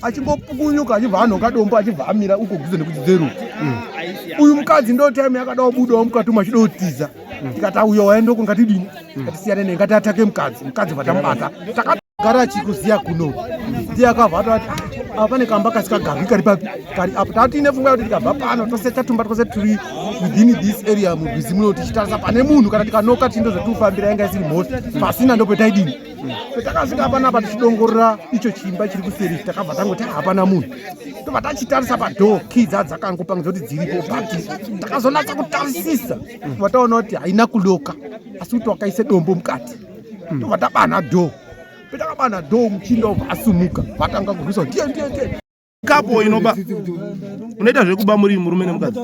achingopukunyuka achibva anonga dombo achibva amira uko guze nekudzidzeruka. Uyu mukadzi ndo time yakada kubudawo mukati machida kutiza. Tikati uyo waenda kungatidini ngatisiyane naye ngatiatake mukadzi vatamubata takagara chikuziya kuno ndiye akavhata kuti pane kamba kasikagarwi kari papi kari apo tatine pfungwa kuti tikabva pano tose tatumba twose turi within this area mubhizi muno tichitarisa pane munhu kana tikanoka tindo zvatufambira yanga isiri mhosva pasina ndopetaidini petakasvika panapa tichidongorora icho chimba chiri kuseri takabva tangoti hapana munhu tobva tachitarisa padhoo kidza dzakangopangidza kuti dziripo but takazonatsa kutarisisa tobva taona kuti haina kuloka asi kuti wakaise dombo mukati tobva tabana dhoo petakabana dhoo muchinda wobva asumuka vatanga kurwisa ndiye kapo inoba unoita zvekuba muri murume nemukadzi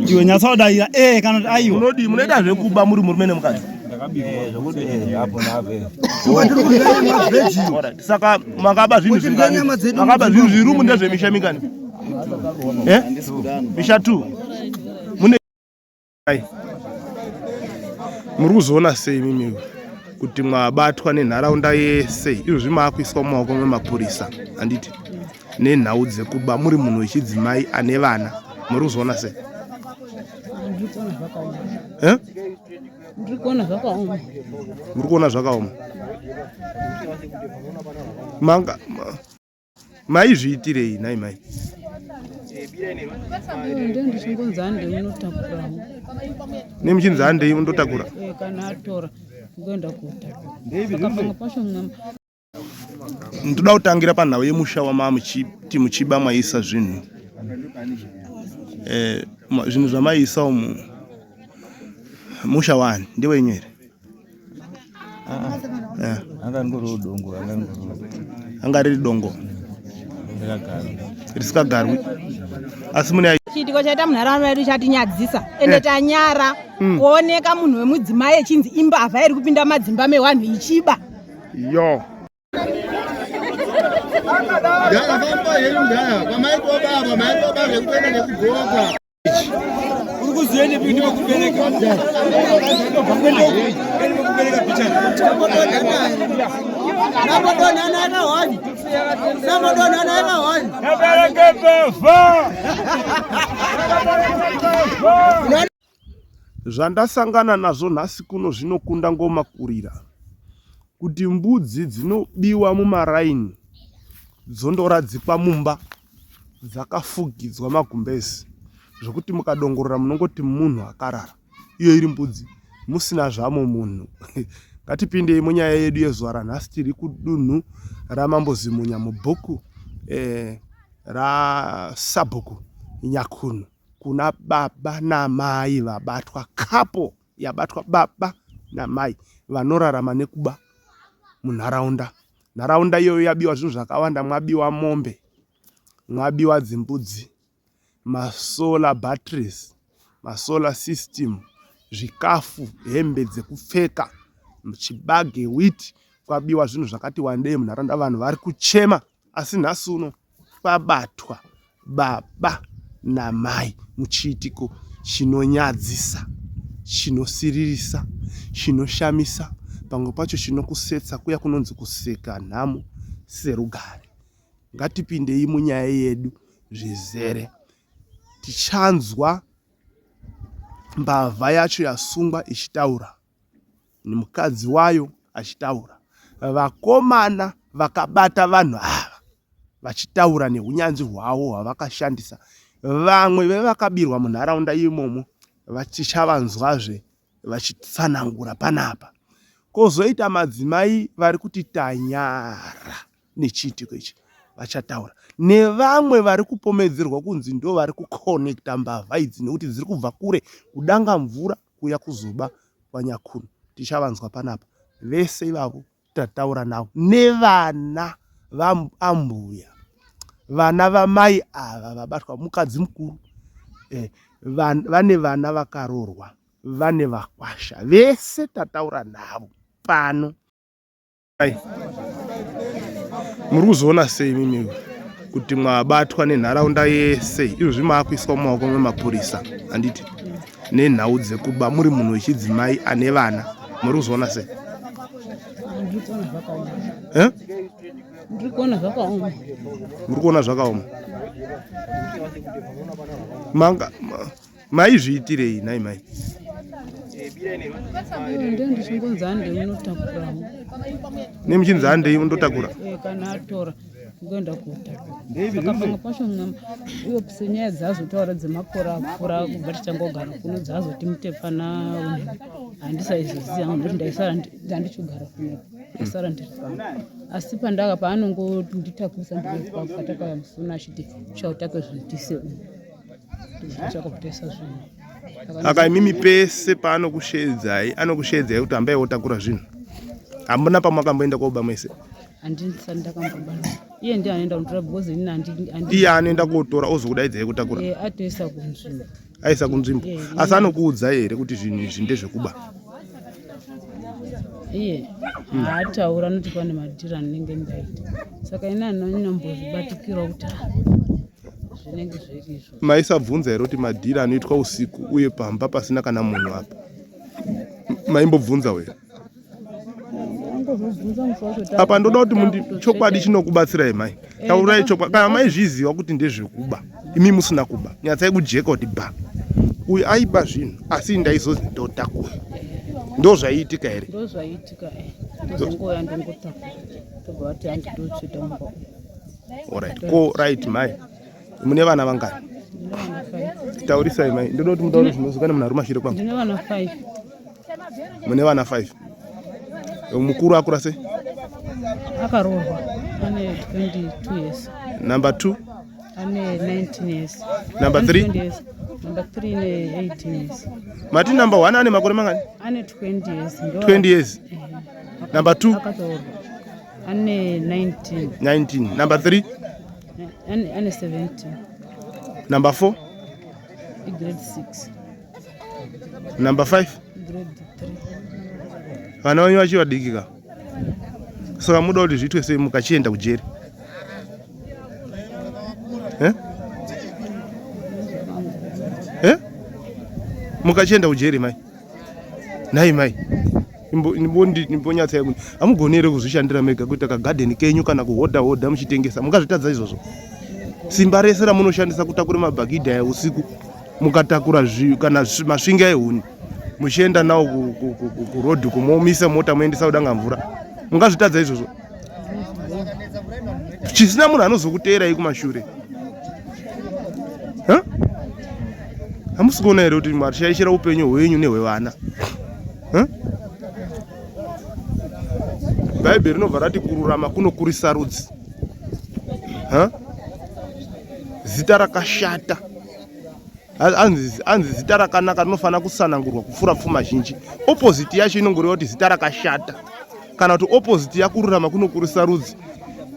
iwe nyatsaudayira kana kuti aiwa unodi munoita zvekuba muri murume nemukadzi saka makaba zvinhu zvirumu ndezvemisha mingani misha 2 mune muri kuzoona sei mimi kuti mwabatwa nenharaunda yese izvozvi maakuiswa mumaoko memapurisa handiti nenhau dzekuba muri munhu wechidzimai ane vana muri kuzoona sei? Muri kuona zvakaoma. Muri kuona zvakaoma. Maizviitirei nai mai? Ndio ndichingonza ndei unotakura. Nemuchinza ndei undotakura? Kana atora kuenda kutakura. Pasho mwana. Ndoda kutangira panhau yemusha wamama muchiba mwaisa zvinhu. Zvinhu zvamaisa umu musha wani ndewenyu here? Anga riri dongo risikagarwi asi mune chitiko chaita munharaunda yedu chatinyadzisa ende tanyara kuoneka munhu wemudzimai echinzi imbavha iri kupinda madzimba mewanhu ichiba yo urikuziyeni pindi vekubereka zvandasangana nazvo nhasi kuno zvinokunda ngomakurira kuti mbudzi dzinobiwa mumaraini dzondoradzikwa mumba dzakafugidzwa magumbezi zvokuti mukadongorora munongoti munhu akarara iyo iri mbudzi musina zvamo munhu. Ngatipindei munyaya yedu yezuva ranhasi tiri kudunhu ramambozimunya mubhuku rasabhuku Nyakunhu kuna baba namai vabatwa kapo yabatwa baba namai vanorarama nekuba munharaunda. Nharaunda iyoyo yabiwa zvinhu zvakawanda, mwabiwa mombe, mwabiwa dzimbudzi, masolar batteries, masolar system, zvikafu, hembe dzekupfeka, chibage, wheat, kwabiwa zvinhu zvakati wandei munharaunda. Vanhu vari kuchema asi nhasi uno kwabatwa baba namai muchiitiko chinonyadzisa, chinosiririsa, chinoshamisa, pamwe pacho chinokusetsa kuya kunonzi kuseka nhamo serugare. Ngatipindei munyaya yedu zvizere. Tichanzwa mbavha yacho yasungwa ichitaura nemukadzi wayo achitaura, vakomana vakabata vanhu ava vachitaura neunyanzvi hwavo hwavakashandisa. Vamwe vevakabirwa munharaunda imomo vachichavanzwazve vachitsanangura panapa. Kozoita madzimai vari kuti tanyara nechiitiko ichi vachataura, nevamwe vari kupomedzerwa kunzi ndo vari kukonekta mbavha idzi nekuti dziri kubva kure kudanga mvura kuya kuzoba kwaNyakunhu. Tichavanzwa panapa. Vese ivavo tataura navo nevana vaambuya, vana vamai ava vabatwa mukadzi mukuru, vane vana vakarorwa, vane vakwasha, vese tataura navo pano. Muri kuzoona sei mimi kuti mwabatwa nenharaunda yese izvozvi maakuiswa mumaoko memapurisa handiti nenhau dzekuba muri munhu wechidzimai ane vana muri kuzoona sei? ndiri kuona zvakaoma. Muri kuona zvakaoma. Maizviitirei nai mai? Ndiye ndichingonzi handei unotakura. Nemuchinzi handei undotakura? Kana atora kuenda kutakura. Saka pamwe pacho uye senyaya dzazotaura dzemapora apfuura kubva tichangogara kuno dzazoti mutepana handisaizoziva nekuti ndaisara ndandichigara kuno ndaisara ndiri pano. Asi pandaka paanongonditakurisa ndiri pakataka musuna achiti uchautake zvitise uno ndichakapotesa zvinhu. Aka imimi pese paanokushedzai anokushedzai kuti hambai wotakura zvinhu. Hamuna pamakamboenda koba mwese? Handisati ndakambobana. Iye ndiye anoenda kunotora because ini iye anoenda kotora ozokudaidzai kutakura? Atoisa kunzvimbo. Aisa kunzvimbo. Asi anokuudzai here kuti zvinhu izvi ndezvekuba? Iye haataura anoti pane madhira anenge ndaita. Saka ini anonyambozvibatikirawo kuti zvinenge zviri izvo. Maisabvunza here kuti madhira anoitwa usiku uye pamba pasina kana munhu apa? Maimbobvunza here? Apa ndoda kuti chokwadi chinokubatsirai mai. Taurai chokwadi. Kana maizviziva kuti ndezvekuba, imi musina kuba, nyatsai kujeka kuti ba. Uyu aiba zvinhu asi ndaizozi ndotakura. Ndozvaiitika here? Ndozvaiitika. Ndozongoya ndongotakura. Tobva vati handidotsveta mumba. Alright. Ko right mai. Mune vana vangani? Ndine vana 5. Taurisai mai. Ndoda kuti mutaure zvinozikana munhu ari kumashure kwangu. Ndine vana 5. Mune vana 5. Mukuru akura sei? Akaroorwa. Ane 22 years. Number 2? Ane 19 years. Number 3? Number 3 ane 18 years. Mati number 1 ane makore mangani? Ane 20 years. 20 years. Number 2? Akaroorwa. Ane 19. 19. Number 3? Ane 17. Number 4? Grade 6. Number 5? Grade 3. Vana venyu vachivadikika. Saka muda kuti zviitwe sei mukachienda kujeri? Mukachienda kujeri mai? Nai mai. Nimbonyatsai kuti hamugoni here kuzvishandira mega kuita kagadheni kenyu kana kuhodha muchitengesa. Mungazvitadza izvozvo. Simba rese ramunoshandisa kutakura mabhagidha usiku mukatakura kana masvinga ehuni. Muchienda nawo kurodhi kumoumisa mota muendesa kudanga mvura. Mungazvitadza izvozvo. Chisina munhu anozokuteerai kumashure. Hamusi kuona here kuti mwashaishira upenyu hwenyu nehwevana? Bhaibheri rinobva rati kururama kunokurisa rudzi. Zita rakashata. Anzi zita rakanaka rinofanira kusanangurwa kupfuura pfuma zhinji. Opposite yacho inongoreva kuti zita rakashata. Kana kuti opposite yakururama kunokurisa rudzi.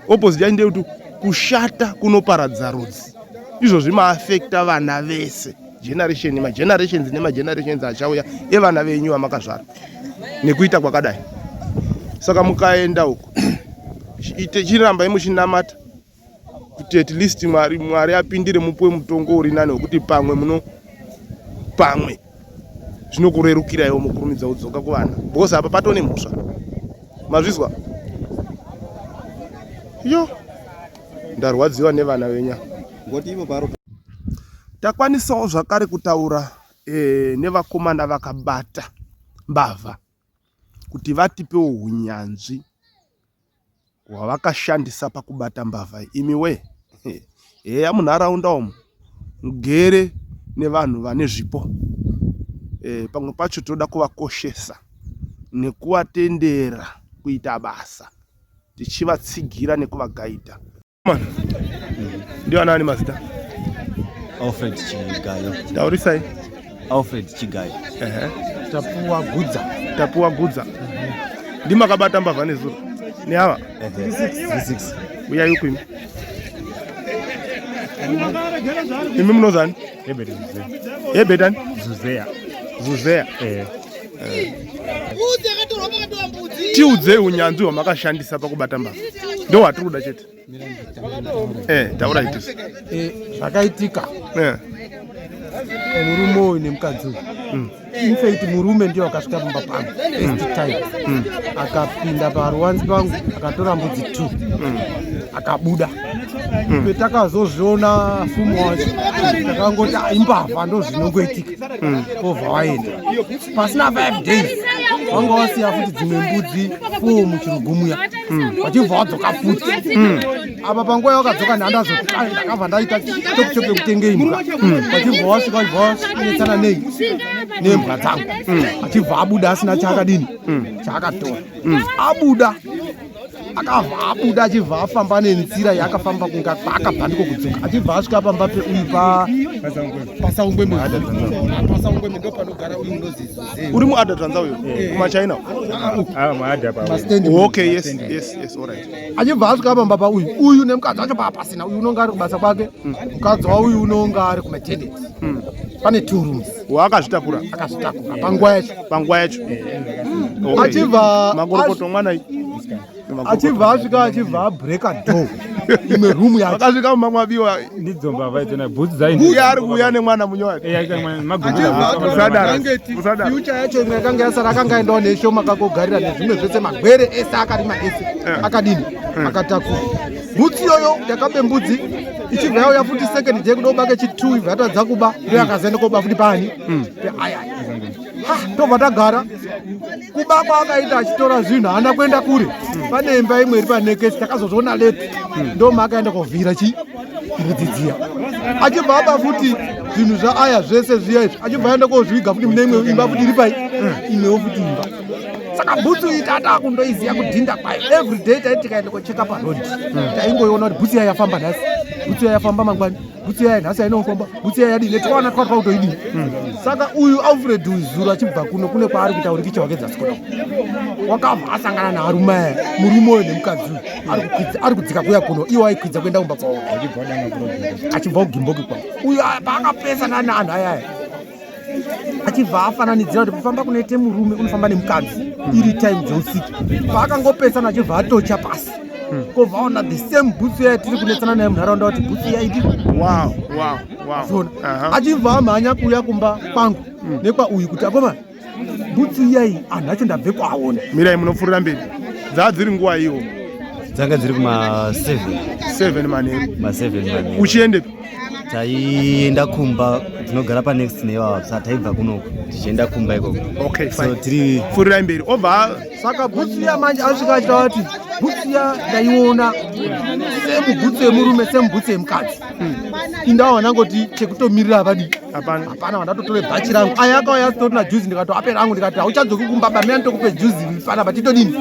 Opposite yacho ndeyekuti kushata kunoparadza rudzi. Izvo zvimaafekta vana vese. Generations nemagenerations achauya evana venyu vamakazvara. Nekuita kwakadai. Saka mukaenda uko. Chiramba muchinamata. Kuti at least Mwari apindire mupuwe mutongo uri nani wekuti pamwe zvinokurerukiraiwo mukurumidza kudzoka kuvana. Because apa patone mhosva. Mazvizwa? Yo. Ndarwadziwa nevana venya. Takwanisawo zvakare kutaura nevakomana vakabata mbavha kuti vatipewo hunyanzvi hwavakashandisa pakubata mbavha. Imiwe munharaunda umu mugere nevanhu vane zvipo. Pamwe pacho toda kuvakoshesa nekuvatendera kuita basa tichivatsigira nekuvagaidha. Ndio anani mazita? Alfred Chigayo. Taurisai. Alfred Chigayo. Tapuwa Gudza. Ndimakabata mbavha nezuro. Ni hawa? 6. Uyai uku imi. Imi mnozani? Ebedani? Zuzea. Tiudze unyanzvi hwamakashandisa pakubata mbavha. Ndo watiri kuda chete. Taura itu. Zvakaitika. Murume uyu nemukadzi uyu infact murume ndiyo akasvika pamba pangu first time akapinda paruwanzi pangu akatora mbudzi 2 akabuda petakazozviona fumo wacho takangoti imbavha ndo zvinongoitika obva waenda pasina 5 days vanga wasiya futi dzimwe mbudzi 4 muchirugumuya vachibva vadzoka futi apa panguva yakadzoka nhandazoti ndakabva ndaita chokuchoke kutenge imbwa vachibva wasvika vachibva vasvinetsana nei nembwa dzangu achibva abuda asina chaakadini chaakatora abuda akabva abuda achibva afamba nenzira yaakafamba kunga kwaakabva ndiko kudzoka achibva asvika pamba peuyu pasaungweme ndo panogara uyu unonzi uri muadha tanza uyo kumachina okay yes alright achibva asvika pamba pauyu uyu nemukadzi wacho paapasina uyu unonga ari kubasa kwake mukadzi wauyu unonga ari kumaternity pane 2 rooms waakazvitakura akazvitakura panguva yacho achibva magorokoto mwana achibva asvika achibva abreka door imwe room yake akasvika mumamwabiwa ndidzomba vaitona bhutsi dzaindi uye ari kuuya nemwana munyowake future yacho imwe yakanga yasara akanga aendawo neshoma kakogarira nezvimwe zvese magwere ese akarima ese akadini akatakura bhutsi iyoyo yakabe mbudzi ichibva yauya futi second day kuda kubake chi2 ibva yatadza kuba ndo yakazoenda koba futi pani peayaya tobva tagara kubakwa akaita achitora zvinhu haana kuenda kure pane imba imwe iri panekesi takazozviona letu ndo maakaenda kovhira chidzidziya achibva aba futi zvinhu zvaaya zvese zviya izvi achibva aenda kozviga futi mune imwe imba futi iri pai imwewo futi imba saka bhutsi iyi tata kundoiziya kudhinda kwayo everyday taiti tikaenda kocheka parodi taingoiona kuti bhutsi iya yafamba nhasi bhutsi iya yafamba mangwani bhutsi iya nhasi ainofamba bhutsi iya yadini tikaona twatwa kutoidini saka uyu alfred zuru achibva kuno kune kwaari kuita urikicha wake dzasikoda wakabva asangana naarume aya murume uyo nemukadzi uyu ari kudzika kuya kuno iwo aikwidza kuenda kumba kwavo achibva kugimboki kwavo uyu paakapesana neanhu ayaya achibva afananidzira kuti kufamba kunoite murume unofamba nemukadzi iri time dzeusiku paakangopesana achibva atocha pasi kobva aona the same bhutsi iya tiri kunetsana naye munharaunda kuti bhutsi iya idi achibva amhanya kuuya kumba kwangu nekwauyu kuti akoma bhutsi iyai anhu acho ndabve kwaona mirai munopfuurira mberi dzava dziri nguva iyo dzanga dziri kuma7 manheru uchiendepi taienda kumba tinogara panext neiwava sa taibva kunoko tichienda kumba ikoko okay so tiri pfuurirai mberi obva saka bhutsi iya manje asvika achita kuti bhutsi iya ndaiona semubhutsi yemurume semubhutsi yemukadzi indawa nangoti chekutomirira vadi hapana vandatotore bhachi rangu aya akauya asitori najuzi ndikati ape rangu ndikati hauchadzoki kumba bamira nditokupe juzi pana vatitodini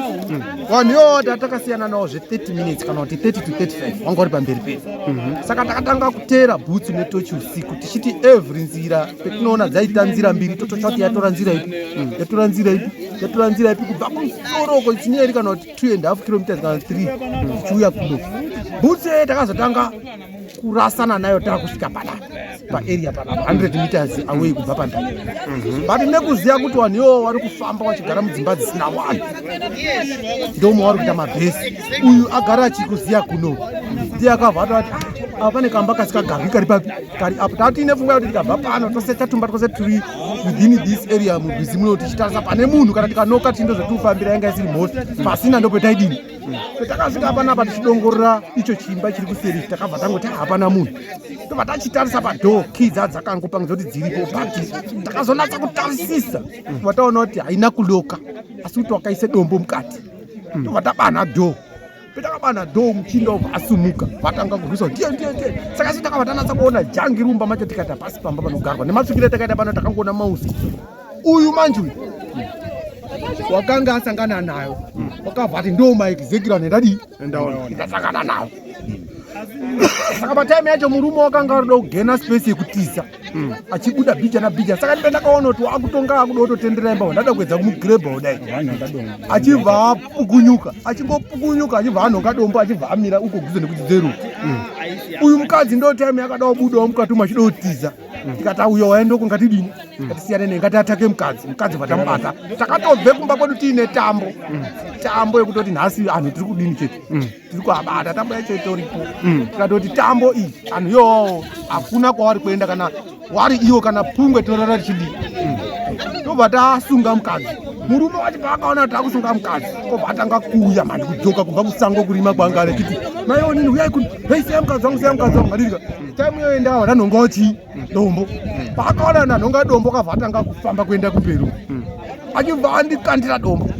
vanhu iwo tatakasiyana nawo zve30 minutes kana kuti 30 to 35 wanga uri pamberi pedu saka takatanga kutera bhutsi netochi usiku tichiti every nzira petinoona dzaita nzira mbiri totocha kuti yatora nzira ipi yatora nzira ipi kubva kusoroko chinyeri kana kuti 2.5 kilometers kana 3 tichiuya kuno bhutsi takazotanga kurasana nayo takusvika panapa paarea panapa 100 meters away kubva pandau but nekuziva kuti vanhu iwo vari kufamba vachigara mudzimba dzisina vanhu ndomwe vari kuita mabhesi uyu agara achikuziya kuno ndiye akabva atati apa pane kamba kasikagari kari papi kari apo tatiine pfungwa kuti tikabva pano tose tatumba twose turi within this area murwizi muno tichitarisa pane munhu kana tikanoka tindozvetifambira yanga isiri mhosva pasina ndopetaidini petakasvika panapa tichidongorora icho chimba chiri kuseri takabva tangoti hapana munhu tobva tachitarisa padhoo kidza dzakangopangiza kuti dziripo but takazonatsa kutarisisa tobva taona kuti haina kuloka asi kuti wakaise dombo mukati tobva tabanha dhoo petakabanha dhoo muchinda obva asumuka vatanga kurwisa ndiye saka si takabva tanatsa kuona jangi rumba macho tikaita pasi pamba panogarwa nemasvikire takaita pano takangoona mausi uyu manje uyu wakanga asangana nayo wakabva ati ndo maexecutor nendadii ndasangana nawo saka patime yacho murume wakanga arida kugena space yekutiza achibuda bhija nabhija saka ndipe ndakaona kuti wakutonga akuda kutotendera imba ndada kuedza kumugrebha kudai achibva apukunyuka achingopukunyuka achibva anhonga dombo achibva amira uko guze nekuti dzeru uyu mukadzi ndo time yakada kubudawo mukati umu achida kutiza tikati uyo waenda kungatidini ngatisiyane naye ngati atake mukadzi vatamubata takatobve kumba kwedu tiine tambo yekutoti nhasi anhu tiri kudini chete tiri kuabata tambo yacho itoripo tikatoti tambo iyi anhu iwowo hakuna kwavari kuenda kana wari iwo kana pungwe torara richidini tobva tasunga mukadzi. Murume wacho paakaona kuti akusunga mukadzi obva atanga kuuya mani kudzoka kubva kusango kurima kwangare kuti maionini uyai kuti hei seya mukadzi wangu madika taimu yoendawo ndanhongachi dombo paakaona nanhonga dombo akabva atanga kufamba kuenda kuperu achibva andikandira dombo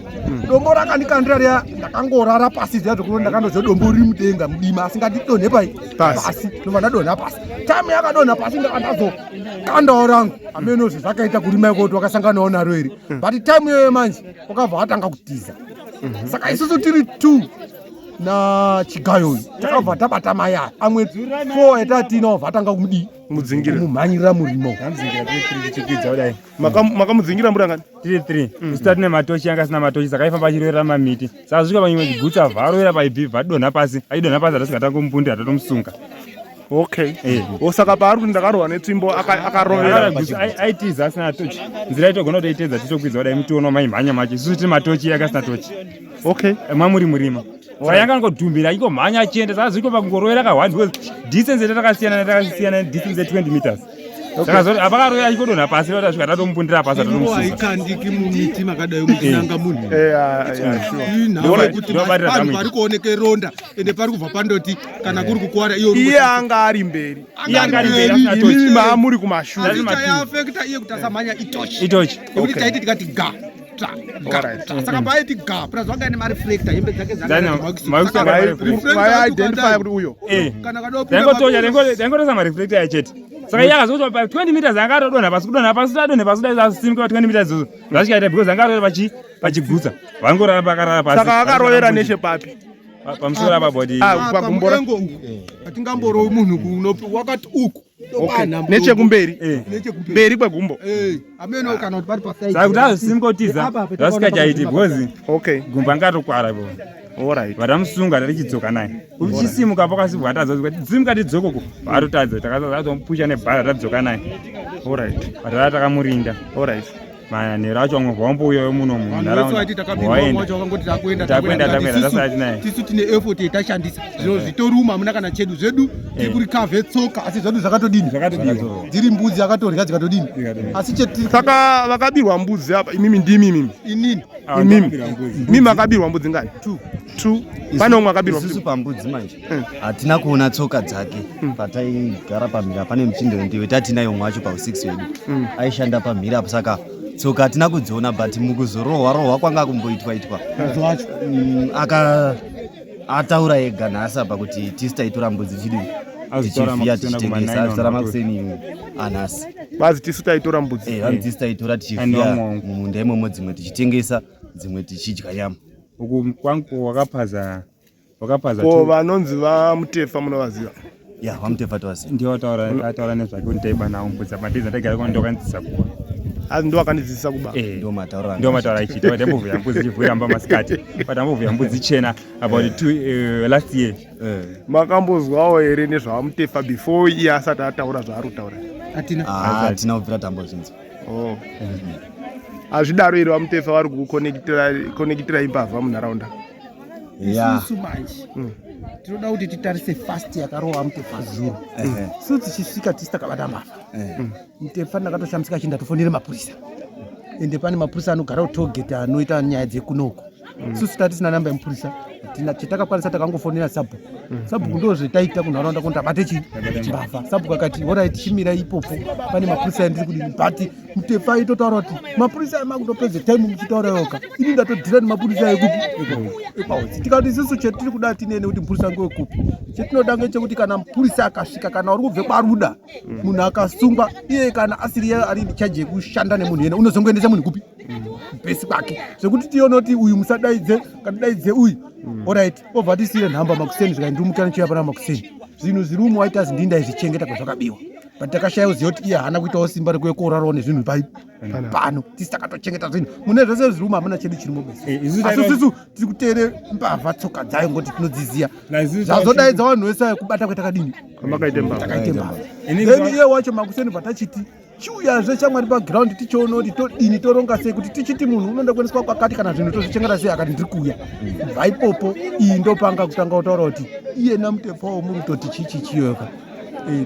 dombo rakandikandira riya ndakangorara pasi ziya zvokuti ndakandoziva dombo riri mudenga mudima asingadidonhe pasi ndobva ndadonha pasi taimu yakadonha pasi ndakandazokandawo rangu amenozvo zvakaita kurima ikoti wakasanganawo naro here but taimu iyoyo manje wakabva atanga kutiza saka isusu tiri 2 na chigayo takabva tabata maya amwe 4 etatino obva atanga kumudi mumhanyirira murimo makamudzingira murangani tiri 3 usita tine matochi yanga asina matochi saka aifamba achirwera mamiti saka svika panyimwe chigutsa varwera paibhivha adonha pasi atasvika tangomupundi atatomusunga. Okay. Osaka paari kuti ndakarohwa netsvimbo akarovera aitiza asina tochi nzira itogona kutoitedza titokwidza kudai mutionwa maimhanya macho isusu tine matochi yanga asina tochi. Okay. Mamuri murima saka yanga ngodhumbira achingomhanya achienda saka zviko pakungorovera ka1 because distance yatakasiyana distance 20 meters saka zoti apakarovera achikodonha pasi tasvika tatomupundira pasi aikandiki mumiti makadai mutinanga munhu vanhu vari kuoneke ronda ende pari kubva pandoti kana kuri kukwara iye anga ari mberi maamuri kumashuyaafekta iye kuti asamhanya itochi ekuti taiti tikati ga saka paiti ga plus vanga ine mareflector hembe dzake dzaidentify kuti uyo daingotosa mareflector yachete saka iye akazoti pa 20 meters anga atodonha pasi tadonhe pasi daizasimika pa 20 meters izozo zvasvikaita because anga atovera pachigutsa vangorara pakarara pasi saka akarovera neshepapi pamusoro apabodi pamurengo uku atingamborowi munhu wakati uku nechekumberi mberi kwegumbo ameno kana kuti pari paside saka kuti azosimikotiza zvasikachaiti because gumbo angatokwara ipo alright vatamusunga tarichidzoka naye uchisimuka pakasibwa tadzoka dzimuka tidzokoko vatotadza takazotomupusha nebhara tadzoka naye alright vatara takamurinda alright manhero acho amwe vaumbouyayo muno munharaundatakwenda tasati naye tisu tine effort yetashandisa zvino zvitoruma hamuna kana chedu zvedu tiri kurikavhe tsoka asi zvedu zvakatodini dziri mbudzi akatorya dzikatodini asi saka vakabirwa mbudzi apa imimi ndimimi inini mimi akabirwa mbudzi ngani 2 pane umwe akabirwa isusu pambudzi manje hatina kuona tsoka dzake pataigara pamhira pane muchindiro ndiwe tatinayo mwacho pa6 wedu aishanda pamhira apo saka tsoka hatina kudziona but mukuzorohwa kwanga kumboitwa ataura ega nhasi apa kuti tisitaitora mbudzi tichivhiya tichitengesa azvitara makuseni anhasi bazi tisu taitora mbudzi tisitaitora tichivhiya mumunda imomo dzimwe tichitengesa dzimwe tichidya nyama uku kwangu wakapaza vanonzi vamutefa munovaziva vamutefa tovaziva ndiwo ataura nezvake kuti ndaiba nawo mbudzi matiza ndagara ko ndokandzidzisa kuba asi ndo akandidzidzisa kuba ndo mataura ichiita kuti ambovhuya mbudzi ichivhuira amba masikati but ambovhuya mbudzi chena about last year makambozwawo here nezvavamutefa before iye asati ataura zvaari kutaura hatina kubvira tambozvinzwa hazvidaro here vamutefa vari kukonekitira imbavha munharaunda isusu manje tinoda kuti titarise fast yakarohwa mutefa zuro su tichisvika tisitakabata mbavha mutefa ndakatoshamisika chinda tofonere mapurisa ende pane mapurisa anogara kutogeti anoita nyaya dzekunoko isusu tatisina namba yemupurisa chatakakwanisa takangofonera sabhuku ndo zvetaita kunharaunda kuti tabate chimbavha sabhuku akati horai tichimira ipopo pane mapurisa andiri kudini but mutefa itotaura kuti mapurisa emakutopedze time muchitaura yoka ini ndatodhira nemapurisa ekupi ekwahodzi tikati isusu chetiri kuda tinene kuti mupurisa ngewekupi chetinoda ngechekuti kana mupurisa akasvika kana uri kubve kwaruda munhu akasungwa iye kana asiri ari chaji yekushanda nemunhu yena unozongoendesa munhu kupi bhesi kwake zvekuti tione kuti uyu musadaidze kana daidze uyu alright obva tisire nhamba makuseni zvikandimukana chiya pana makuseni zvinhu zviri umwe waita zindinda izvichengeta kwazvakabiwa but takashaya kuziva kuti iye haana kuitawo simba rekuekorarawo nezvinhu pano tisi takatochengeta zvinhu mune zvese zviri umwe hamuna chedu chirimo bese asi isusu tiri kuteere mbavha tsoka dzayo ngoti tinodziziya zvazodaidza vanhu vese kubata kwetakadini takaite mbavha then iye wacho makuseni bvatachiti chiuyazve chamwari pagiraundi tichiona kuti todini toronga sei kuti tichiti munhu unoenda kuendeswa kwakati kana zvinhu tozvichengeta sei akati ndiri kuuya bva ipopo iyi ndopanga kutanga kutaura kuti iyena mutefawo muri kutoti chichichiyoka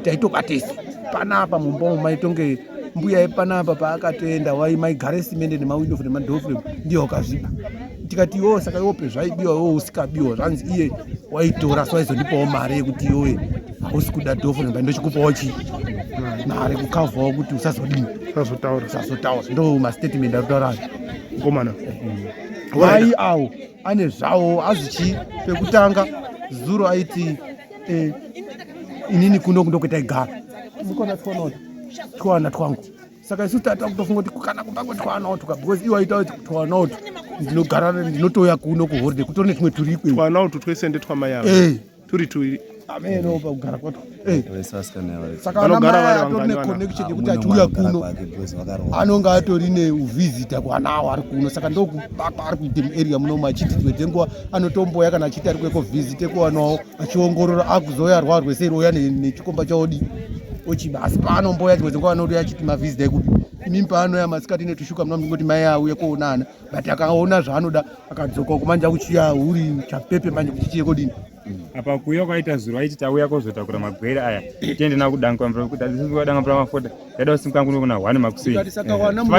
taitobatesi panapa mumba umu maitonge mbuya epanapa paakatoenda maigare simende nemawindofu nemadhofuremu ndiyo wakazvipa. Tikati iwo saka iwope zvaibiwa iwo usikabiwa zvanzi iye waitora so aizondipawo mari yekuti iwowe hausi kuda dhofuremu ndochikupawo mari kukavhawo kuti usazodini usazotaura ndo mastatement arutaurayo ngomana mai awo ane zvawo azvichi pekutanga zuro aiti inini kuno kundokwetaigara ndikona twana twangu saka isu tata kutofunga kuti kana kumbangwe twana otuka because iwo aita kuti twana otu ndinogara ndinotoya kuno kuholiday kutori netumwe turikwe twana otu twese ndetwama yawo turi tuiri ameno pakugara kwato saka vanogara anamai vari atori neconnection yekuti achiuya kuno anonga atori neuvhizita kuanawo ari kuno saka ndokubaka ari kuite muarea munomu achiti dzenguva anotomboya kana achiti ari kuekovhizite kuwanawo achiongorora akuzoya rwarwe sei roya nechikomba chaodi ochiba asi paanomboya dzimwe dzenguva anoti achiti mavhizita ekupi imimi paanoya masikati netushuka muna mungoti mai auye kuonana but akaona zvaanoda akadzoka kumanja kuchiya uri chapepe manje kuchichiye kodini apa kuuya kwaita zuro aiti tauya kozotakura magwere aya tiende nakudanga kuti hatisizi kudanga mvura mafota yaida kusimuka kuno kuna 1 makuseni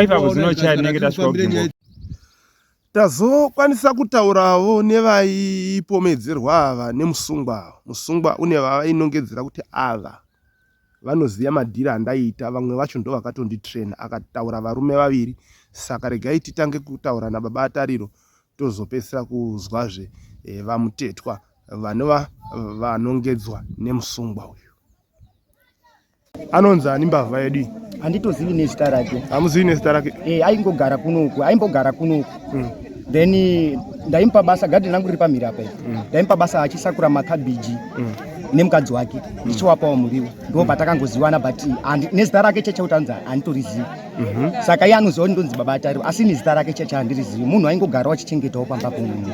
ipapo zvinochaya tinenge tasvika kugimbo tazokwanisa kutaurawo nevaipomedzerwa ava nemusungwa musungwa une vavainongedzera kuti ava vanoziva madhiri andaiita vamwe vacho ndo vakatonditrena akataura varume vaviri saka regai titange kutaura nababa atariro tozopedzisira kuzwazve vamutetwa vanova vanongedzwa nemusungwa uyu anonzi ani mbavha yedu handitozivi nezita rake hamuzivi nezita rake aimbogara kunoku then ndaimupa basa gadhi rangu riri pamhiri apa ndaimupa basa achisakura makabhiji nemukadzi wake ndichiwapawo muriwo ndo patakangoziwana but nezita rake chechautanza handitorizivi saka iye anoziva ndonzi baba atariro asi nezita rake cheche handirizivi munhu aingogarawo achichengetawo pamba pomunhu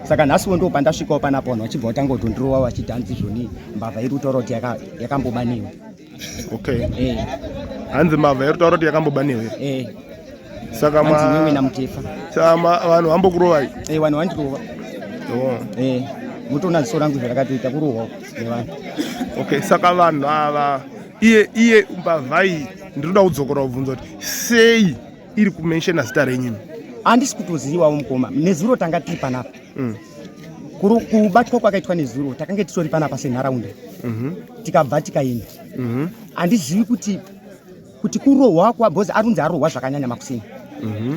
saka nhasiwo ndo pandasvikawo panapa vanhu vachibva vatanga kudhondirowa vachiti hanzi zvoni mbavha iri kutaura kuti yakambobaniwa hanzi mbavha iri kutaura kuti yakambobaniwa saka mwewe namutefa vanhu vambokurovai vanhu vandirova mutoona ziso rangu zvarakatoita kurohwa nevanhu saka vanhu ava iye mbavhai ndinoda kudzokera kubvunza kuti sei iri kumenshena zita renyini handisi kutozivawo mukoma nezuro tanga tiri panapa kubatwa kwakaitwa nezuro takange titori panapa senharaunda tikabva tikaenda handizivi kuti kurohwa kwabhozi arunzi arohwa zvakanyanya makuseni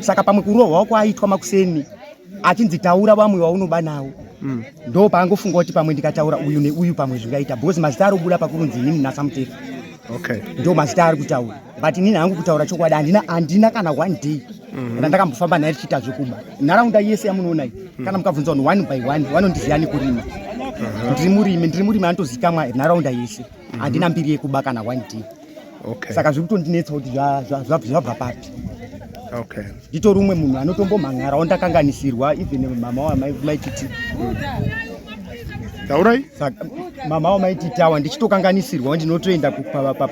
saka pamwe kurohwa kwaitwa makuseni achinzi taura vamwe vaunoba nawo ndo paangofunga kuti pamwe ndikataura uyu neuyu pamwe zvingaita bhozi mazita arobuda pakurunzi inini nasamutefa ndo mazita ari kutaura but inini hangu kutaura chokwadi handina kana 1 day randakambofamba naye tichiita zvekuba nharaunda yese yamunoona iyi kana mukabvunza vanhu 1 by 1 vanondiziva nekurima ndiri murimi anotozikamwa nharaunda yese handina mbiri yekuba kana 1 day saka zviri kutondinetsa kuti zvabva papi nditori umwe munhu anotombomhan'arawo ndakanganisirwa even mama wamaititi taurai mama wamaititawa ndichitokanganisirwa ndinotoenda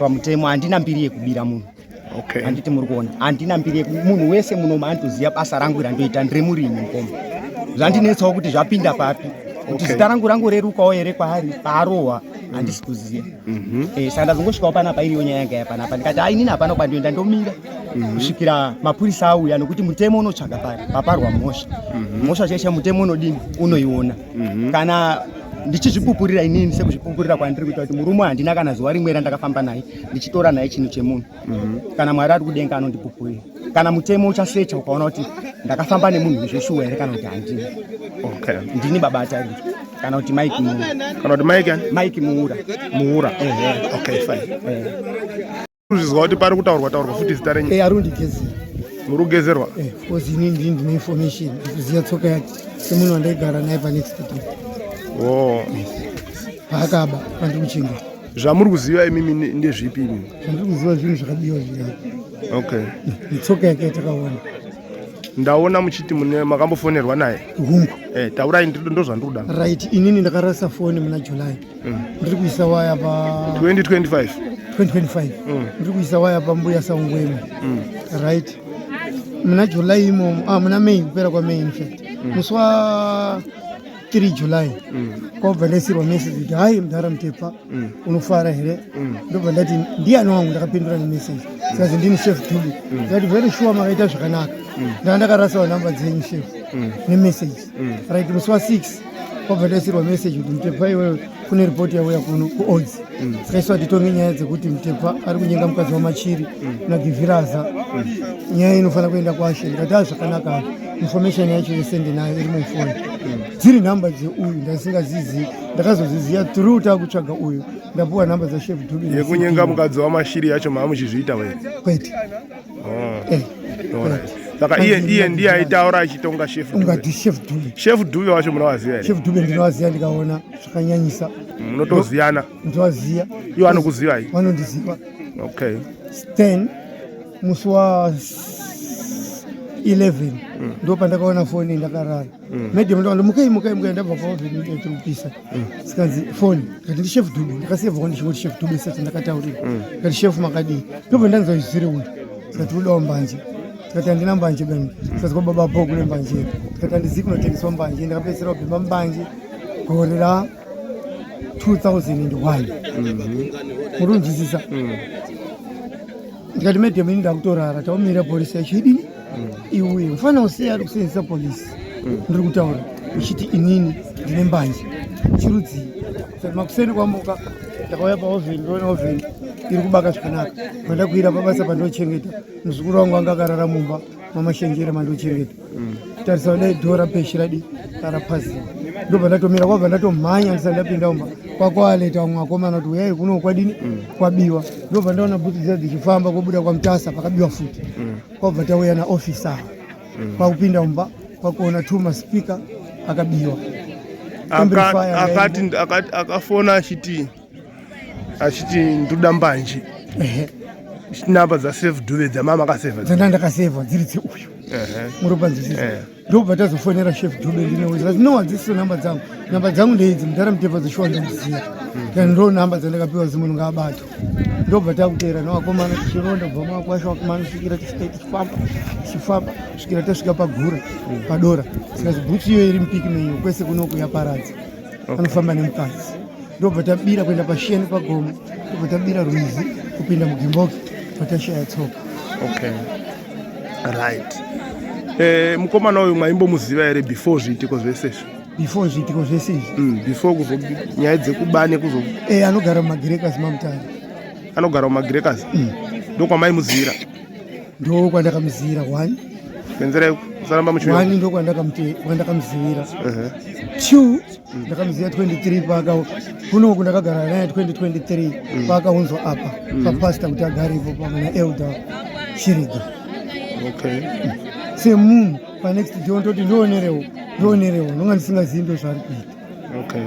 pamutemo handina mbiri yekubira munhu handiti muri kuona handina mbiri munhu wese munoma anotoziva basa rangu randoita ndiri murimi mukoma zvandinetsawo kuti zvapinda papi kuti zita rangu rangorerukawo here kwaari paarohwa handisi kuziva saka ndazongosvikawo panapa iriyo nyaya yanga yapanapa ndikati inini hapana kwandoenda ndomira kusvikira mapurisa auya nokuti mutemo unotsvaga pari paparwa mhosva mhosva cheshe mutemo unodini unoiona kana ndichizvipupurira inini sekuzvipupurira kwandiri kuita kuti murume handina kana zuva rimwe randakafamba naye ndichitora naye chinhu chemunhu kana mwari ari kudenga anondipupurira kana mutemo uchasecha ukaona kuti ndakafamba nemunhu zveshuwa here kana kuti handini ndini baba atariro kana kuti mike muura uzvizwa kuti pari kutaurwa futi zita renyu arundigezera muri kugezerwa because inini ndini ndine information ndikuziva tsoka yake semunhu wandaigara naye panext door paakaba pandiri kuchinga zvamuri kuziva imimi ndezvipi imimi zvandiri kuziva zvinhu zvakadiwa zviyani netsoka yake yatakaona ndaona muchiti makambofonerwa naye hungu taurai ndo zvandiri kuda right inini ndakarasa foni muna July ndiri kuisa waya pa 2025 ndiri kuisa waya pambuya saungwemu right muna July imomo muna May kupera kwa May infact musi 3 July kwabva ndaisirwa message kuti hai Mudhara Mutepa unofara here ndobva ndati ndiani wangu ndakapindura nemessage sikazi ndini chef Dube ndati very sure makaita zvakanaka ndanga ndakarasawo namba dzenyu chef nemessage right musi wa6 kwabva ndaisirwa message kuti Mutepa iwewe kune ripoti yauya kuno kuodzi sikaiswa titonge nyaya dzekuti Mutepa ari kunyenga mukadzi wamachiri nagivhiraza nyaya inofanira kuenda kwashe ndati zvakanaka information yacho yese ndinayo iri mufoni dziri nhamba dzeuyu ndasingazizivi ndakazoziziva through takutsvaga uyu ndapuwa nhamba dzachef Dube yekunyenga mukadzi wamashiri yacho maamuchizviita were kwete saka iye ndiye aitaura achitonga chef ungati chef Dube chef Dube wacho munowaziva here chef Dube ndinowaziva ndikaona zvakanyanyisa munotoziyana ndinowaziva iwo anokuzivai vanondiziva okay then musi wa 11 ndo pandakaona foni ndakarara medium ndo mukai ndabva paovheni ndaiturupisa sikanzi foni kati ndi chef Dube ndakasevha ndishingoti chef Dube sati ndakataurira kati chef makadii ndobva ndanzwaizvire uyu sikati udawo mbanje sikati handina mbanje bani sikati kwa baba po kune mbanje sikati handizivi kunotengeswa mbanje ndakapedzisira kubhema mbanje gore ra 2001 muri kunzwisisa ndikati medium ini ndakutorara taumira polisi yacho idini iwe ufana usiya ari kusenzesa polisi ndiri kutaura uchiti inini ndine mbanje chirudzii saka makuseni kwamboka ndakauya paovheni ndoona ovheni iri kubaka zvakanaka mandakuira pabasa pandochengeta muzukuru wangu anga akarara mumba mamashenjere mandochengeta tarisa kudai dhora peshi radi rarapaziwa ndobva ndatomira kwabva ndatomhanya ndisati ndapinda umba kwakwaleta vamwe vakomana kuti uyai kuno kwadini kwabiwa ndobva ndaona bhuti dzia dzichifamba kobuda kwamutasa pakabiwa futi kwabva tauya naofisa kwakupinda umba kwakuona 2 maspika akabiwa akafona achiti ndoda mbanje namba dzachef Dube dzamama akasevha dzanda ndakasevha dziri dzeuyu muropanzwisisa ndobva tazofonera chef Dube ndinoweza dzinowadzisiso namba dzangu ndeidzi Mudhara Mutepa dzishuwa ndomuziva kandi ndo namba dzandakapiwa zimunhu ngaabato ndobva takutera nevakomana tichironda bva mwakwasha vakomana kusvikira tichifamba kusvikira tasvika pagura padora sikazi bhutsu iyo iri mupiki menyu kwese kunoku yaparadza anofamba nemukadzi ndobva tabira kuenda pasheni pagomo ndobva tabira rwizi kupinda mugimboki patashaya tsoka okay right mukomana uyu mwaimbomuziva here before zviitiko zvese izvi before zviitiko zvese izvi before nyaya dzekubane kuzo anogara mumagerekazi mamutare anogara mumagerekazi ndokwamaimuzivira ndo kwandakamuzivira 1 kwenzera kusaramba muchiwa ndo kwandakamuzivira 2 ndakamuzivira 23 paka kunoku ndakagara naye 2023 pakaunzwa apa papasta kuti agarepo pamwe naelda Shiriga okay semunhu panext day ndoti ndionerewo nonga ndisingazivi ndo zvari kuita okay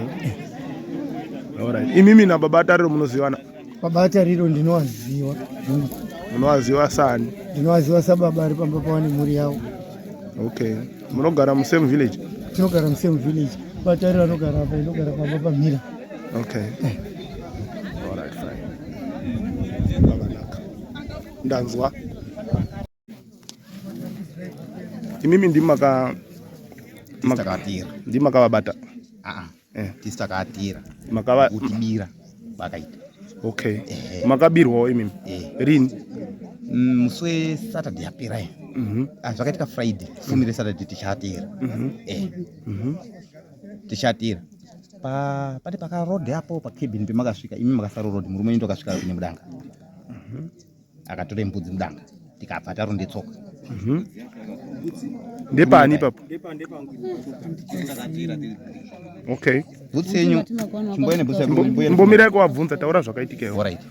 alright imimi nababa tariro munozivana baba tariro ndinowaziva munowaziva sani ndinowaziva sababa ari pamba pawane mhuri yavo okay munogara musame village tinogara musame village batariro anogara apa inogara pamba pamhira okay alright fine ndanzwa imimi ndimakavabata tisakatira makava kutibira vakaita okay makabirwawo imimi rini musi wesaturday yapera zvakaitika friday fumire saturday tichatira tichatira pati pakarodhi apo pakebhini pemakasvika imi makasaro rodhi murume ndo akasvika kune mudanga akatora mbudzi mudanga tikabva tarondetsoka ndepani ipapo okay bhutsi yenyu chimboene bhutsi mbomirai kuwabvunza taura zvakaitikewo alright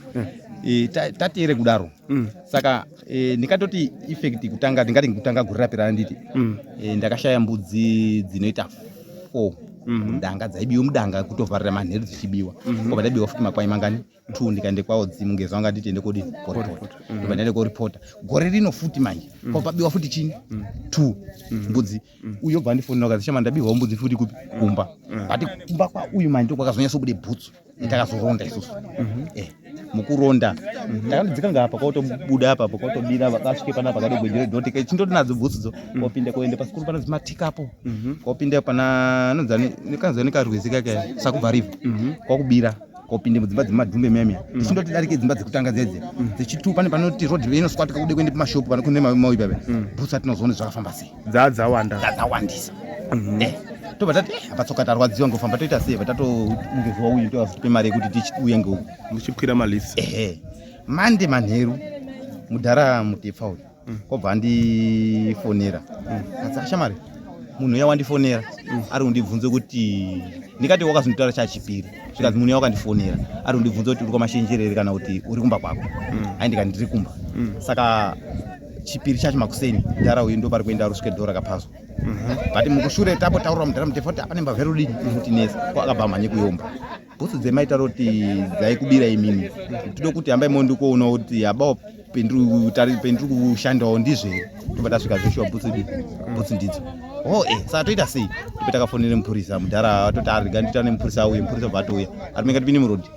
tatere kudaro saka ndikatoti effect kutanga ndingati kutanga guri rapera nditi ndakashaya mbudzi dzinoita 4 mudanga dzaibiwa mudanga kutovharira manheru dzichibiwa obva ndabiwa futi makwai mangani 2 ndikaende kwawo dzimungezi wanga nditi ende kodi koripota obva ndaende koripota gore rino futi manje kwapabiwa futi chini 2 mbudzi uyo obva ndifonera kazi shama ndabiwawo mbudzi futi kupi kumba bati kumba kwa uyu manje ndokwakazonyatsa kubude bhutsu takazoronda isusu mukuronda takandodzika ngapa kwautobuda apapo kwautobira vakasvike panapa kadogwenjere dhoti chindoti nadzo bhutsidzo kwaupinde kuende pasikuru pana zimatikapo kwaupinde pana kanzwa nekarwizi kake sakubva kwakubira kwaupinde mudzimba dzemadhumbe miyamiya tichindoti darike dzimba dzekutanga dzedze dzichitu pane panoti rodhi inoswatika kude kuende pamashopu pane kune mauipape bhutsi atinozoone zvakafamba sei dzadzawandisa tobva tati apatsoka tarwadziwa ngofamba toita sei vatatoungezuwa uyu toazitipe mari yekuti tichiuye ngeuku muchikwira malisi mande manheru mudhara mutepfa uyu kwabva andifonera ashamari munhu uya wandifonera ari kundibvunze kuti ndikati wakazonditaura chachipiri zvikanzi munhu uya wakandifonera ari kundibvunze kuti uri kwamashenjerere kana kuti uri kumba kwako ai ndikati ndiri kumba saka chipiri chacho makuseni dhara uyu ndo pari kuenda rusvike dhora rakapazwa but mukushure tapo taurira mudhara mutepfa kuti apane mbavha rudini kuti nesa ko akabva mhanye kuyomba bhutsi dzemaitaura kuti dzaikubira imini tode kuti hambai mondi kuona kuti abawo pendiri kushandawo ndizvere tobva tasvika zveshuwa bhutsi ndidzo saka toita sei tope takafonere mupurisa mudhara atoti ariga ndita nemupurisa uyu mupurisa bva atouya arimenge tipinde murodhi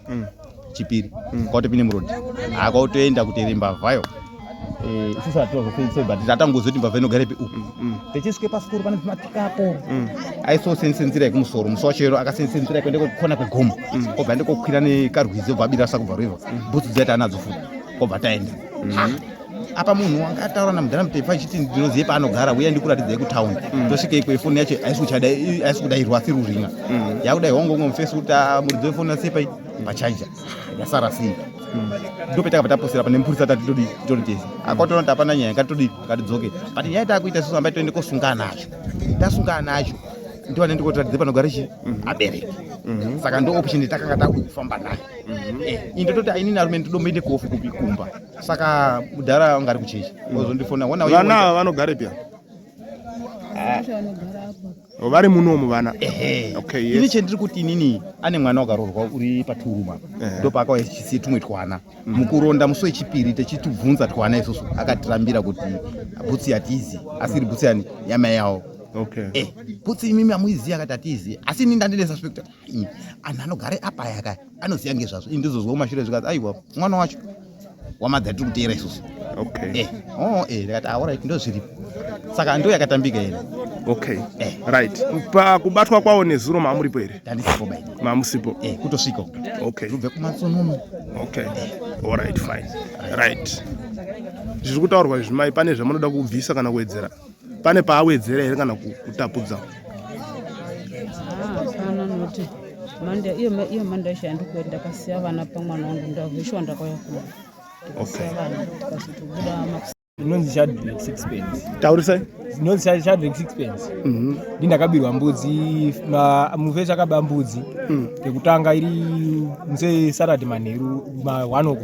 chipiri kwautopinde murodhi kwautoenda kutere mbavhayo isusu atozofeisoi but tatangozoti mbavha inogarepi uku techisvike pasikuru pane zimatikapo aisosensenzira yekumusoro musi wachero akasensenzira kuende kukona kwegomo kwobva ndikokwira nekarwizi obva abira sakubva riva bhutsi dziyati anadzo futi kwobva taenda apa munhu wanga ataura namudhara mutepfa achiti ndinozive paanogara uya ndikuratidzai kutaundi tosvika ikwe foni yacho aisi kudairwa siruringa yakuda ihongongo mufacebook muridzo wefoni yasepai pachaija yasara sei ndopetakabva taposera pane mupurisa tati todi tese akatoona kuti hapana nyaya ngatidzoke but nyaya taakuita isusu hambai toende kosungana nacho tasungana nacho ndiwane ndikotiratidze panogara chi abereki saka ndo option yatakanga takufamba nayo indototi ainini arume ndodomboende kofi kukumba saka mudhara anga ari kuchechi ozondifona vana vanogare pya vari munomu vana ini chendiri kuti inini ane mwana wakarorwa uri paturuma ndopaakauya chisiye tumwe twana mukuronda musi wechipiri techitubvunza twana isusu akatirambira kuti bhutsi hatizi asiri bhutsi yani yamai yawo bhutsi imimi hamuizivi akati hatizi asi ini ndandinesa spekta anhu anogare apa yaka anoziva ngezvazvo ini ndizozwa kumashure zvikazi aiwa mwana wacho wamadza tiri kuteera isusu ndikati alright ndozviripo saka ndo yakatambika ere right pakubatwa kwawo nezuro maamuripo here ndandisipo bai maamusipo kutosvika ubve kumatsonono alright fine right zviri kutaurwa zvimai pane zvamunoda kubvisa kana kuwedzera pane paawedzera here kana kutapudza hapana noti iyo manda isha ndikuenda ndakasiya vana pamwana wangu ndavhishwa ndakauya kuno ndikasiya vana tikazotobuda Inonzi Shadrack Sixpence. Taurisai? Inonzi Shadrack Sixpence. Ndakabirwa mbudzi muvhesi akaba mbudzi yekutanga iri nze Saturday manheru 1 o'clock.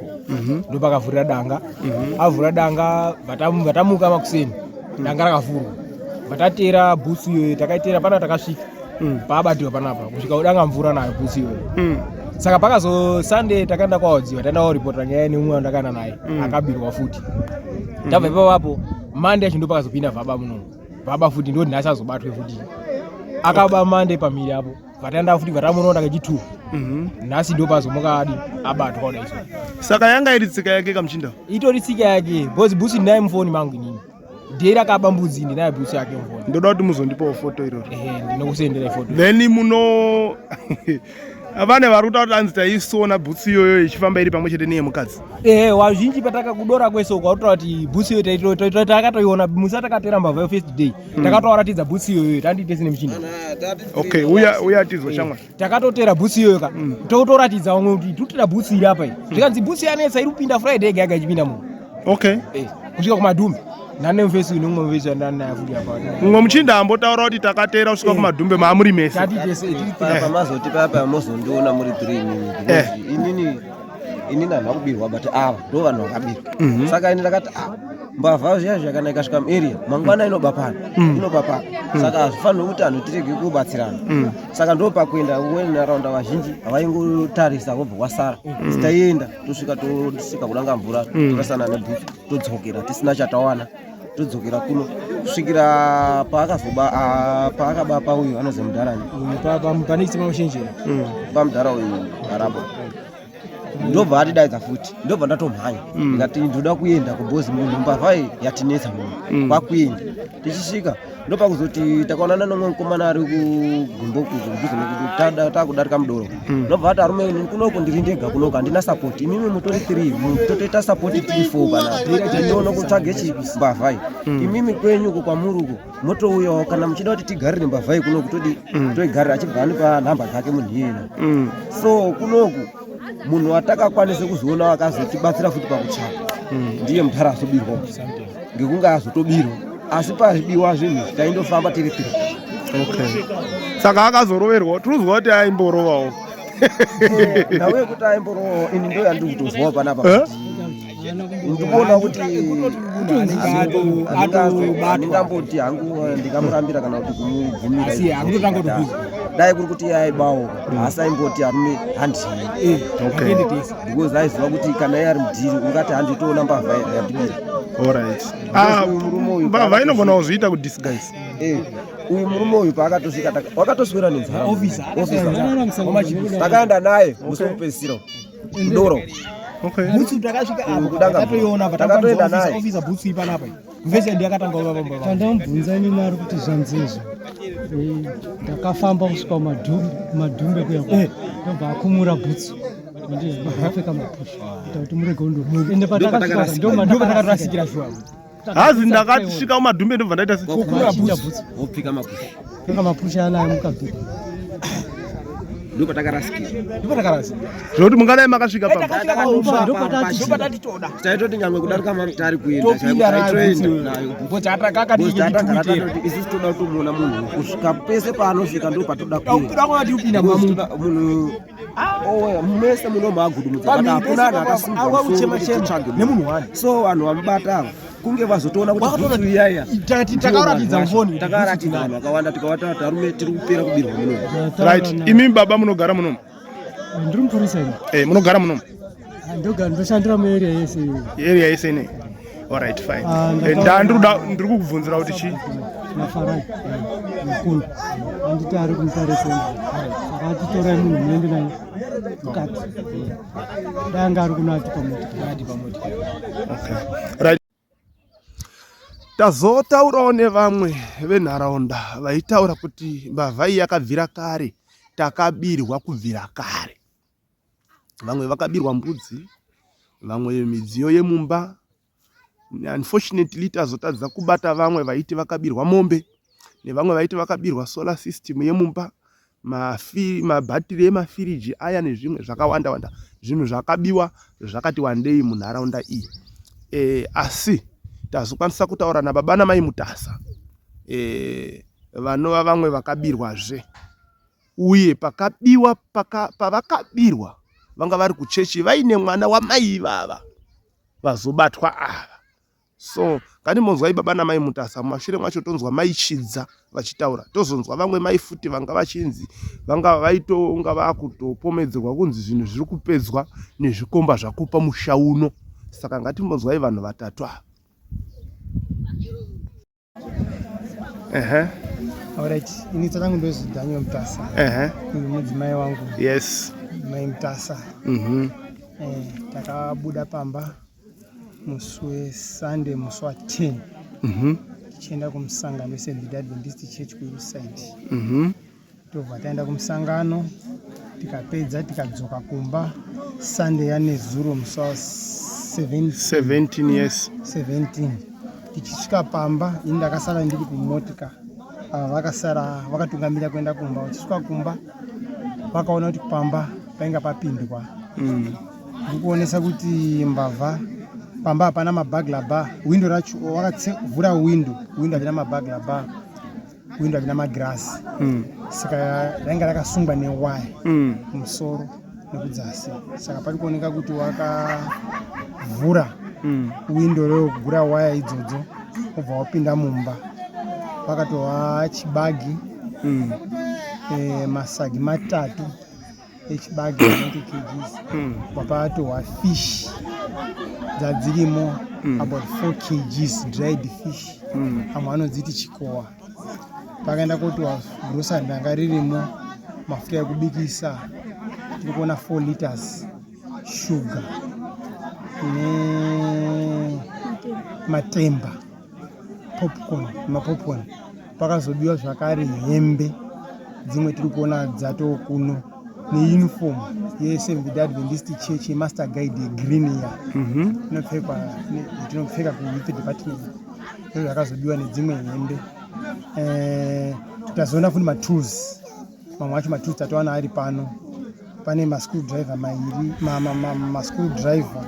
Ndo pakavhurira danga. Avhura danga vatamuka makuseni. Danga rakavhurwa. Vatatera bhutsi iyo takaitera pana takasvika. Paabatirwa panapa kusvika udanga mvura nayo bhutsi iyo. Saka pakazo Sunday takaenda kwaodziwa taenda kuripota nyaya neumwe wandakana naye akabirwa futi. Tabva ipapo Monday yacho ndopakazopinda vaba muno vaba futi ndo nhasi azobatwe futi akaba Monday pamiri apo vataenda futi vatamuronda kechitu nhasi ndopazomuka adi abatwa kudai so saka yanga iri tsika yake kamuchinda itori tsika yake bhozi bhusi ndinaye mufoni mangu inini ndiyeri akaba mbudzi ndinaye bhusi yake mufoni ndoda kuti muzondipawo foto iroro ndinokusendera ifoto then muno avane vari kutaura kuti anzi taisona bhutsi iyoyo ichifamba iri pamwe chete neye mukadzi wazhinji patakakudora kwese ukataura kuti bhutsi iyoyo takatoiona musi takatera mbavha first day takatowaratidza bhutsi iyoyo tanditese nemuchina uya tizwa shamwa takatotera bhutsi iyoyo ka totoratidza vamwe kuti tutira bhutsi iri apa iyi zvikanzi bhutsi yanetsa iri kupinda Friday yega yega ichipinda muno kusvika kumadhumbe nane mufesi nomwe mufesi wandanaye futi apa mumwe muchinda ambotaura kuti takatera kusvika kumadhumbe maamuri mese pamazoti papa mozondiona muri 3 inini anhu akubirwa but ava ndo vanhu vakabirwa saka ini ndakati mbavha zviya zvakana ikasvika muarea mangwana inoba pano saka hazvifaniri kuti anhu tirege kubatsirana saka ndo pakuenda wenharaunda vazhinji havaingotarisa vobva kwasara taienda tosvika tosvika kudanga mvura torasana nebhusi todzokera tisina chatawana todzokera kuno kusvikira paakaba pauyu anozi mudharani pamudhara uyu araba ndobva atidaidza futi ndobva ndatomhanya ndikati ndoda kuenda kubhozi munhu mbavha yatinetsa munhu kwakuenda tichisvika ndopakuzoti takaonana nomwe mukomana ari kugumboku kudhuze nekuti takudarika mudoro ndobva ati arume kunoku ndiri ndega kunoku handina sapoti imimi mutori 3 mutotoita sapoti tiri 4 pana tindiona kutsvage chimbavhai imimi kwenyuko kwamuruko motouyawo kana muchida kuti tigarire mbavhai kunoku toigarira achibva anipa nhamba dzake munhu iyena so kunoku munhu watakakwanise kuzoona wakazotibatsira futi pakutsvaka ndiye mudhara azobirwa ngekunge azotobirwa asi pazvibiwa zvinhu taindofamba tiri 3 saka akazoroverwa turuzwa kuti aimborovawo nawe kuti aimborovawo ini ndo yandiri kutozwawo panapa ndikuona kuti handingamboti hangu ndikamurambira kana kuti kumubvumira dai kuri kuti aibawo asi aimboti arume handii because aiziva kuti kana iye ari mudhiri ungati handitoona mbavha yandibira mbavha inogona kuzviita kudisguise uyu murume uyu paakatosvika wakatoswera nenzara takaenda naye musi wekupedzisira kudoro butsu takasvika apo takatoiona takatoenda naye ofisa butsu ipanapa mvese ndiyakatanga uvavamba tandamubvunza nini ari kuti zvanzizvo ndakafamba kusvika kumadhumbe kuya ndobva akumura bhutsu ndapfeka mapusha kuita kuti murege ende ndopatakarasikira shuwa hazi ndakatisvika kumadhumbe ndobva ndaita kumura bhutsu wopfeka mapusha pfeka mapusha anayo mukabvira zvokuti mungadai makasvika taitoti nyangwe kudarika tari kuendaisusu toda kutomuona munhu kusvika pese paanosvika ndo patoda munhu mese muno maagudumudza hakuna anhu akasimba so vanhu vamubata ava kunge vazotoona kuti bhutsu iyaya takaratidza mfoni takaratidza vanhu vakawanda tikavata kuti arume tiri kupera kubirwa muno right imi baba munogara munomu ndiri mupurisa ine munogara munomu ndoshandira muarea yese ine alright fine ndiri kukubvunzira kuti chii nafarai mukuru anditi ari kumutaresenda saka atitorai munhu muende naye mukati danga ari kunati pamoti tazotaurawo nevamwe venharaunda vaitaura kuti mbavha iyi yakabvira kare takabirwa kubvira kare vamwe vakabirwa mbudzi vamwe midziyo yemumba unfortunately tazotadza kubata vamwe vaiti vakabirwa mombe nevamwe vaiti vakabirwa solar system yemumba mabhatiri emafiriji aya nezvimwe zvakawanda wanda zvinhu zvakabiwa zvakati wandei munharaunda iyi asi tazokwanisa kutaura nababa namai Mutasa vanova vamwe vakabirwazve uye pavakabirwa vanga vari kuchechi vaine mwana wamai vava vazobatwa ava so kandimonzwai baba namai Mutasa mumashure mwacho tonzwa mai Chidza vachitaura tozonzwa vamwe mai futi vanga vachinzi vanga vaitonga vakutopomedzerwa kunzi zvinhu zviri kupedzwa nezvikomba zvakupa musha uno saka ngatimbonzwai vanhu vatatu ava alright ini tangu ndozi Daniel Mutasa uyu mudzimai wangu yes mai Mutasa takabuda pamba musi weSunday musi wa10 tichienda kumusangano weSeventh-day Adventist Church kuSide tobva taenda kumusangano tikapedza tikadzoka kumba Sunday yanezuro musi wa17 yes 17 tichisvika pamba ini ndakasara ndiri kumotika vakasara vakatungamira kuenda kumba vachisvika kumba vakaona kuti pamba painga papindwa ndikuonesa kuti mbavha pamba hapana mabagla bar windo racho vakavhura windo havina mabagla bar windo havina magirasi saka rainga rakasungwa newaya kumusoro nekudzasi saka pari kuoneka kuti wakavhura windo rokuvhura waya idzodzo obva wapinda mumba pakatova chibagi masagi matatu echibagi 90 kgs wapatowa fish dzadzirimo about 4 kgs dried fish amwe anodziti chikowa. Pakaenda kotiwa grocery ranga ririmo mafuta ekubikisa tiri kuona 4 liters sugar nematemba mapopcorn. Pakazobiwa zvakare hembe dzimwe tiri kuona dzato kuno neuniform yeSeventh Day Adventist Church yemaster guide yegreen ya tinopfeka kuYouth Department. Izvo zvakazobiwa nedzimwe hembe. Tikazoona futi matools, mamwe acho matools tatowana ari pano. Pane mascrewdriver mairi, mascrewdriver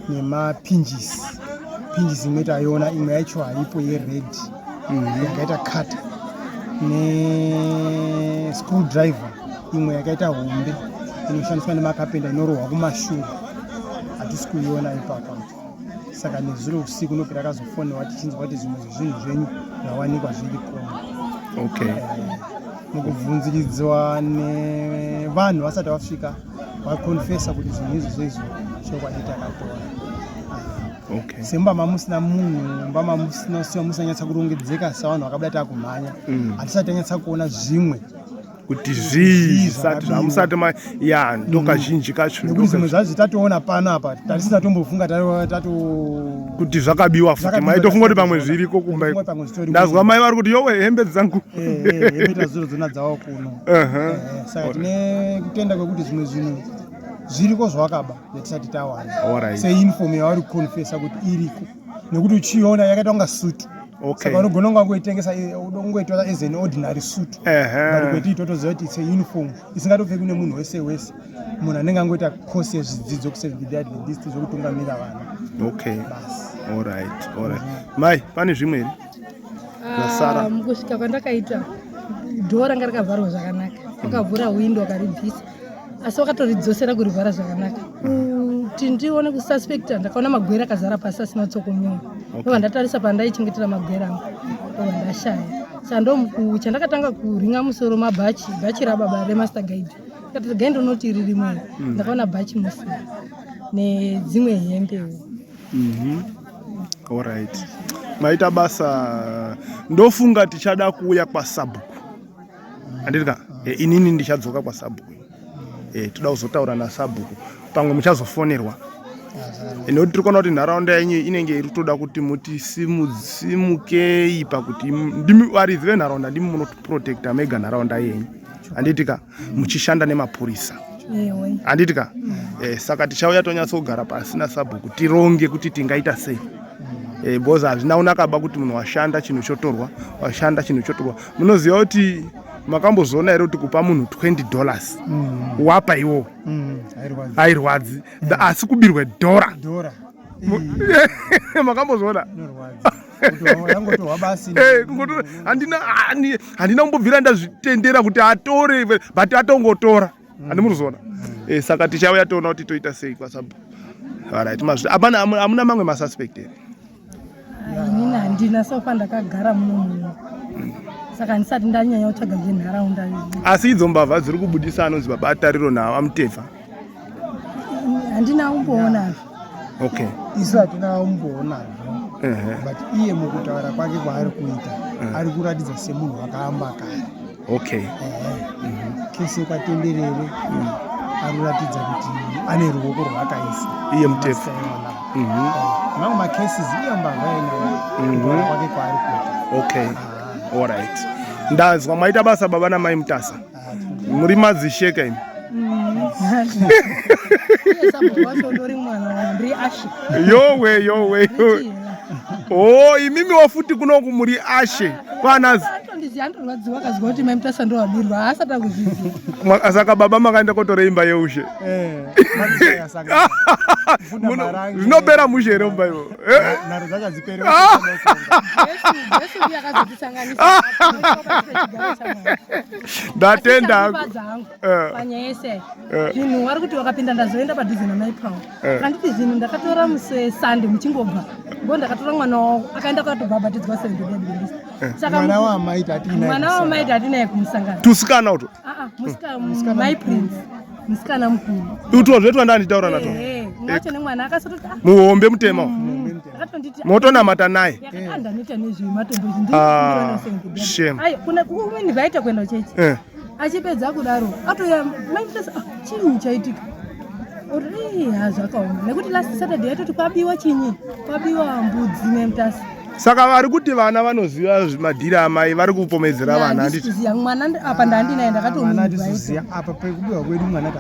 nemapinjis. Pinjis imwe taiona, imwe yacho haipo yered yakaita kata, nescrewdriver imwe yakaita hombe inoshandiswa nemakapenda inorohwa kumashure. Hatisi kuiona ipapa. Saka nezuro usiku nopera akazofonewa tichinzwa kuti zvimwe zvezvinhu zvenyu zvawanikwa zviri kuno. Mukubvunziridzwa nevanhu vasati vasvika vakonfesa kuti zvinhu izvi zvezvo chokwadi takatora. Semba mamusina munhu, mba musanyatsa kurongedzeka savanhu vakabada takumhanya, hatisati tanyatsa kuona zvimwe kuti zvii zvamusati ndoka zhinji kacho nekuti zvimwe zvacho tatoona pano apa tatisina tombofunga kuti zvakabiwa futi maitofunga kuti pamwe zviriko kumba. Ndazwa mai vari kuti yowe hembe dzangu hembe tazorodzona dzavo kuno. Saka tine kutenda kwekuti zvimwe zvinhu zviriko zvawakaba yatisati tawana seuniform yavari kukonfesa kuti iriko, nekuti uchiona yakaita kunga suit. Saka unogona kunga kuitengesa ungoitora as an ordinary suit. Ngati kweti totoziva kuti it's a uniform isingatopfeki nemunhu wese wese, munhu anenge angoita course yezvidzidzo kuSeventh Day Adventist zvokutungamira vanhu. Alright. Mai, pane zvimwe here zvasara? Mukusvika kwandakaita dhoo ranga rakavharwa zvakanaka, wakavhura window wakaribvisa, asi wakatoridzosera kurivhara zvakanaka. Kuti ndione kususpecta ndakaona magwere akazara pasi asina tsokonyowa. Ndobva ndatarisa pandaichengetera magwere angu ndobva ndashaya. Saka chandakatanga kuringa musoro bhachi rababa remaster guide. Ndikati gai ndonoti ririmwe, ndakaona bhachi musoro nedzimwe hembe. Alright. Maita basa ndofunga tichada kuuya kwaSabhuku. Anditika inini ndichadzoka kwaSabhuku. Toda kuzotaura naSabhuku pamwe muchazofonerwa. Nekuti tiri kuona kuti nharaunda yenyu inenge iritoda kuti musimukei pakuti varidzi venharaunda ndimi munoprotecta mega nharaunda yenyu. Anditika muchishanda nemapurisa. Anditika saka tichauya tonyatsogara pasi naSabhuku tironge kuti tingaita sei. Because hazvina kunakaba kuti munhu washanda chinhu chotorwa. Munoziva kuti makambozoona here kuti kupa munhu $20 wapa iwo hairwadzi, asi kubirwe dhora makambozoona. Handina kumbobvira ndazvitendera kuti atore but atongotora. Handimunozoona. Saka tichauya toona kuti toita sei kwaSabhuku. Hamuna mamwe masuspect here? Inini handina, sofa ndakagara muno. Saka handisati ndanyanya kutsvaga zvenharaunda izvi. Asi idzo mbavha dziri kubudisa anonzi baba Tariro naamutevha handina kumboonazvo. Isu hatina kumboonazvo, but iye mukutaura kwake kwaari kuita ari kuratidza semunhu wakaamba kare. Kese kwatenderere ari kuratidza kuti ane ruoko rwakaisa iye mutevha. Mamwe macases iye mbavha yenayo kutaura kwake kwaari kuita. Alright. Ndazwa maita basa baba namai Mutasa. Muri madzisheka imi. Yowe. Imimi wafuti kunoku muri Ashe. Kwanazi. Saka baba makaenda kotora imba yeushe. Zvinopera mushe here mumba ivo. Ndatenda panyaya yese zvinhu wari kuti wakapinda ndazoenda padhuze namai pavo handiti zvinhu ndakatora musesande muchingobva ngo ndakatora mwana wavo akaenda kwatobhabhatidzwa Seventh Day Adventist. Saka mwana wamaita hatinaye kumusangana. Tusikana uto? My prince musikana mukuru. Utwo zvetwa ndanditaura nato. mumwe wacho nemwana akasototi muhombe mutema akatonditi motonamata naye andanoita nezvematombo izvi shame kuna kumweni vaita kuenda chechi achipedza kudaro atoya maitesa chinyi chaitika uri zvakaoma nekuti last Saturday yatoti kwabiwa chinyi kwabiwa mbudzi nemutasi saka vari kuti vana vanoziva madhiri amai vari kupomedzera vana handitiziya mwana apa ndandinaye ndakatoziya apa pekubiwa kwedu mwana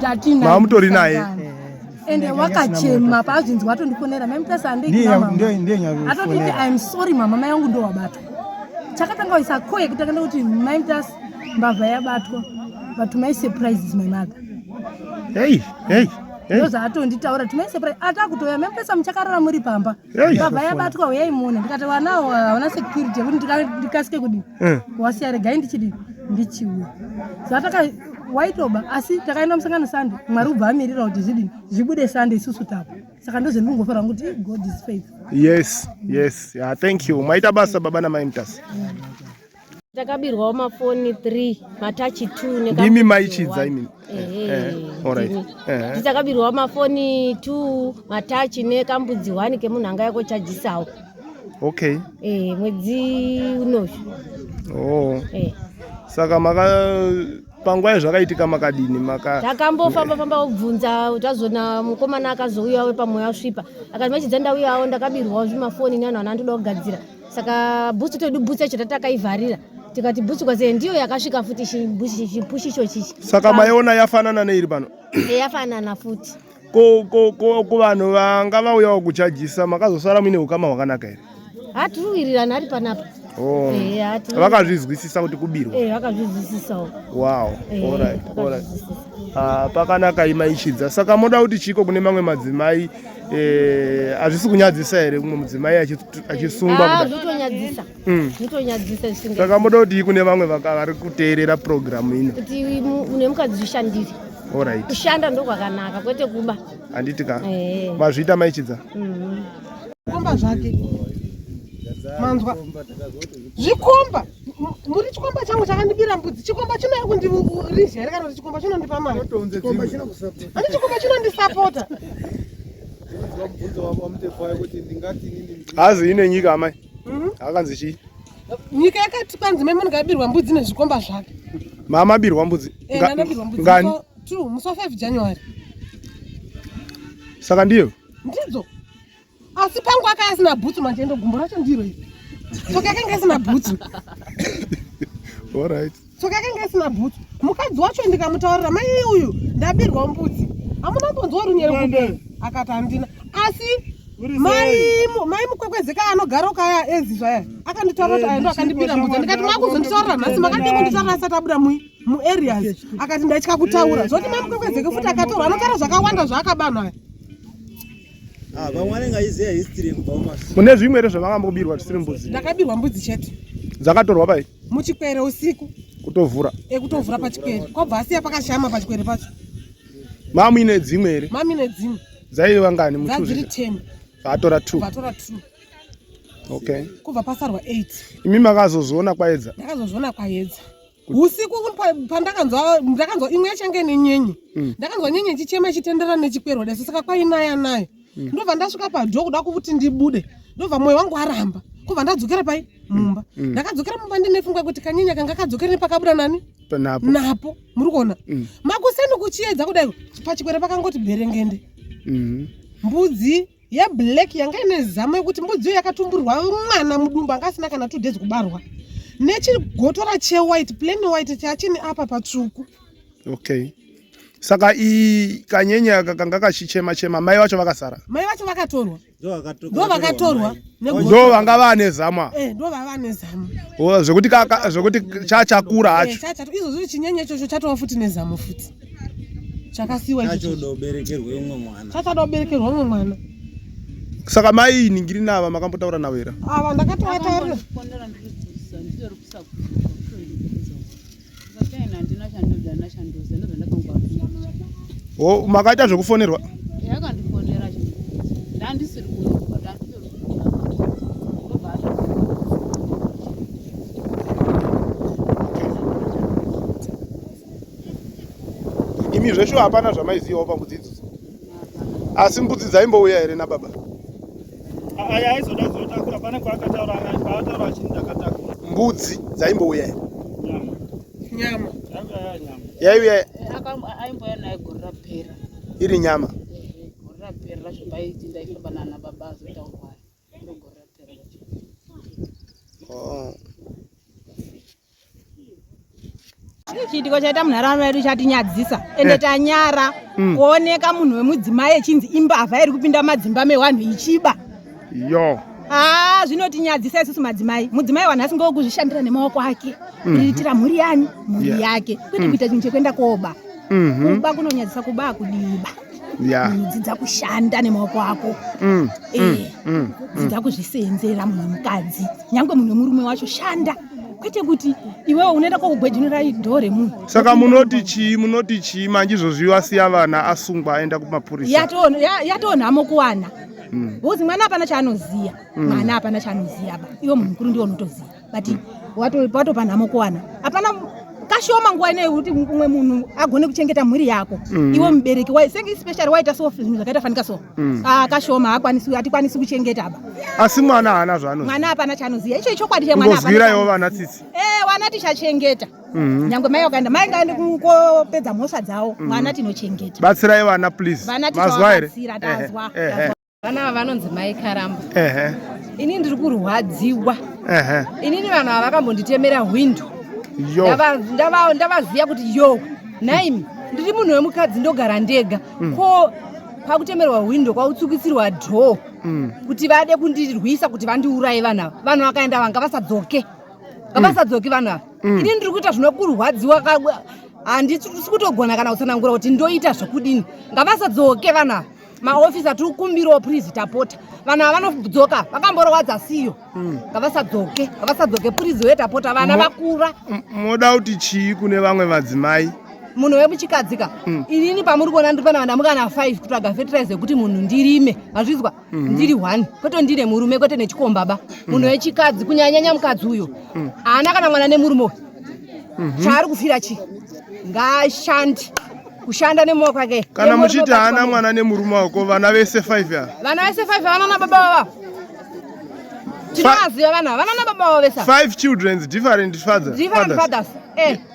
tatina mamutori naye ende wakachema pazvinzi watondifonera maimutasi atotiti I'm sorry mama mai yangu ndo wabatwa chakatanga waisa koye kutakanda kuti maimutasi mbavha yabatwa but my surprise is my mother ndozvaatonditaura kuti maisurprise atakutoya maimutasi muchakarara muri pamba mbavha yabatwa uyaimuona ndikati wanawo hauna security yekuti ndikasike kudini wasiya regai ndichidini ndichiuya zvataka waitoba asi takaenda musangano Sunday Mwari ubva amirira kuti zvidini zvibude Sunday isusu tapo saka ndozvendingofara kuti God is faithful. Yes yeah, thank you maita basa baba na maimutasi takabirwa mafoni 3 matachi 2 ndimi maichidza imini takabirwa mafoni 2 matachi nekambudzi 1 kemunhu anga yako chajisawo mwedzi unoshu saka panguva zvakaitika makadini takambofamba ubvunza tazona mukomana akazouya wepamoya asvipa akati machidza ndauyawo ndakabirwawo zvimafoni nevanhu vanandoda kugadzira saka bhutsu todu bhutsu yacho tataikaivharira tikati bhutsu kwase ndiyo yakasvika futi chipushisho chichi saka maiona yafanana neiri pano yafanana futi kuvanhu vanga vauyawo kuchajisa makazosara muine ukama hwakanaka here hatiriwirirana ari panapa vakazvizwisisa kuti kubirwa vakazvizwisisawo wow alright pakanaka imaichidza saka moda kuti chiko kune mamwe madzimai hazvisi kunyadzisa here kumwe mudzimai achisungwa zvitonyadzisa saka moda kuti kune vamwe vari kuteerera programu ino kuti une mukadzi zvishandiri kushanda ndokwakanaka kwete kuba handiti ka mazviita maichidza komba zvake manzwa zvikomba muri chikomba changu chakandibira mbudzi chikomba chinoya kundirizha here kana kuti chikomba chinondipa mari ani chikomba chinondisapota hazi ine nyika amai akanzi chii nyika yakati kwanzi mai munhu ngabirwa mbudzi nezvikomba zvake mamabirwa mbudzi ngani musi wa 5 January saka ndiyo ndidzo asi pangu akaya asina bhutsu manje ndo gumbo racho ndiro iri soka yakanga isina bhutsu soka yakanga isina bhutsu mukadzi wacho ndikamutaurira mai uyu ndabirwa mbudzi hamunambonzwa runyere kudei akati handina asi mai mukwekwezeka anogara ukaya ezizva yaya akanditaura kuti aya ndo akandibira mbudzi ndikati makuzonditaurira nhasi makadii kunditaurira asati abuda muareas akati ndaitya kutaura zoti mai mukwekwezeke futi akataura anotaura zvakawanda zvaakabanhu aya mune zvimwe here zvavangambobirwa zvisiri mbudzi ndakabirwa mbudzi chete dzakatorwa pai muchikwere usiku kutovhura kutovhura pachikwere kwabva asiya pakashama pachikwere pacho mamuine dzimwe here mamine dzimwe dzaiva ngani dzadziri 10 vatora 2 kubva pasarwa 8 imi makazozviona kwaedza ndakazozviona kwaedza usiku ndakanzwa imwe yachange nenyenye ndakanzwa nyenye chichema chitenderana nechikwerwa deso saka kwainaya nayo ndobva ndasvika padho kuda kuti ndibude ndobva mwoyo wangu aramba kubva ndadzokera pai mumba ndakadzokera mumba ndinefunga kuti kanyenya kanga kadzokera nepakabuda nani napo muri kuona makuseni kuchiedza kudai pachikwere pakangoti bherengende mbudzi yeblack yanga ine zama yekuti mbudzi iyo yakatumburwa mwana mudumbu anga asina kana 2 days kubarwa nechigotora chewhite plain white chachini apa patsvuku saka kanyenya kanga kachichema mai vacho vakasara mai vacho vakatorwa ndo vakatorwa ndo vanga vane zama ndo vava nezama zvekuti chachakura hacho izvo zviri chinyenye ichocho chatova futi nezamo futi chakasiwa chachada kuberekerwa umwe mwana saka mai ningiri nava makambotaura navo here ava ndakatoataurira makaita zvekufonerwa yakandifonera ndandisiri imi zveshu hapana zvamaizivawo pamudzidzo Asi mbudzi dzaimbouya here nababa? Aya aizoda kuzotakura pane kwaakataura achini ndakatakura. Mbudzi dzaimbouya here? Nyama. Yaiuya Aimbouya naye gore rapera. iri nyama? Gore rapera racho paiti ndaifamba nana baba azotaurwa. Ndo gore rapera racho. Chiitiko chaita munharaunda medu chatinyadzisa ende tanyara kuoneka munhu wemudzimai echinzi imbavha iri kupinda madzimba mewanhu ichiba. Zvinotinyadzisa isusu madzimai. Mudzimai wanhu asingokuzvishandira nemaoko ake kuritira mhuri yani mhuri yake kwete kuita chinhu chekuenda koba. Kuba kunonyadzisa, kuba kudiba. Dzidza kushanda nemaoko ako. Dzidza kuzvisenzera munhu mukadzi, nyangwe munhu murume wacho shanda. Kwete kuti iwewe unoenda kokugwejunira idhoo remunhu. Saka munoti chii manjizvozviwa siya vana asungwa aenda kumapurisa? Yatonhamo kuwana. Bozi mwana hapana chaanoziya. Mwana hapana chaanoziya ba. Iwe munhu mukuru ndiwe unotoziya. But watopa nhamo kuwana. Hapana kashoma nguwa ine kuti umwe munhu agone kuchengeta mhuri yako. Iwe mubereki wae sengi especially waita so zvinhu zvakaita fanika so. Kashoma hatikwanisi kuchengeta ba. Asi mwana haana zvaanoziya. Mwana hapana chaanoziya. Icho chokwadi chemwana hapana. Ngozwirayo vana tsitsi. Wana tichachengeta. Nyangwe mai wakaenda mai ngaende kupedza mhosva dzawo. Mwana tinochengeta. Batsirai vana please. Mazwa here. Tazwa. Vana vanonzi mai Karamba. Ini ndiri kurwadziwa. Inini vanhu vakambonditemera window. Ndavaziya kuti naimi ndiri munhu wemukadzi ndogara ndega. Ko pakutemerwa window kwautsukisirwa dhoo kuti vade kundirwisa kuti vandiuraye vanhu vakaenda vanga vasadzoke. Ngavasadzoki vanhu ava. Ini ndiri kuita zvinokurwadziwa handisi kutogona kana kutsanangura kuti ndoita zvokudini. Ngavasadzoke vanhu ava. Maofisa tiri kukumbirawo please tapota. Vanhu ava vanodzoka vakamborwadza siyo. Ngavasadzoke please wetapota vana vakura. Moda kuti chii kune vamwe madzimai? Munhu wemuchikadzika. Inini pamuri kuona ndiri pana vanamukana 5 kutsvaga fertilizer kuti munhu ndirime. Mazvizwa? Ndiri 1. Kwete ndine murume kwete nechikomba ba. Munhu wechikadzi kunyanya mukadzi uyo. Haana kana mwana nemurume. Chaari kufira chi? Ngashandi. Kushanda nemaoko ake. Kana muchiti haana mwana nemurume wako vana vese 5 ya? Vana vese 5 vana nababa vavo. Tinovaziva vana vana nababa vavo vesa. 5 children, different fathers. Different fathers.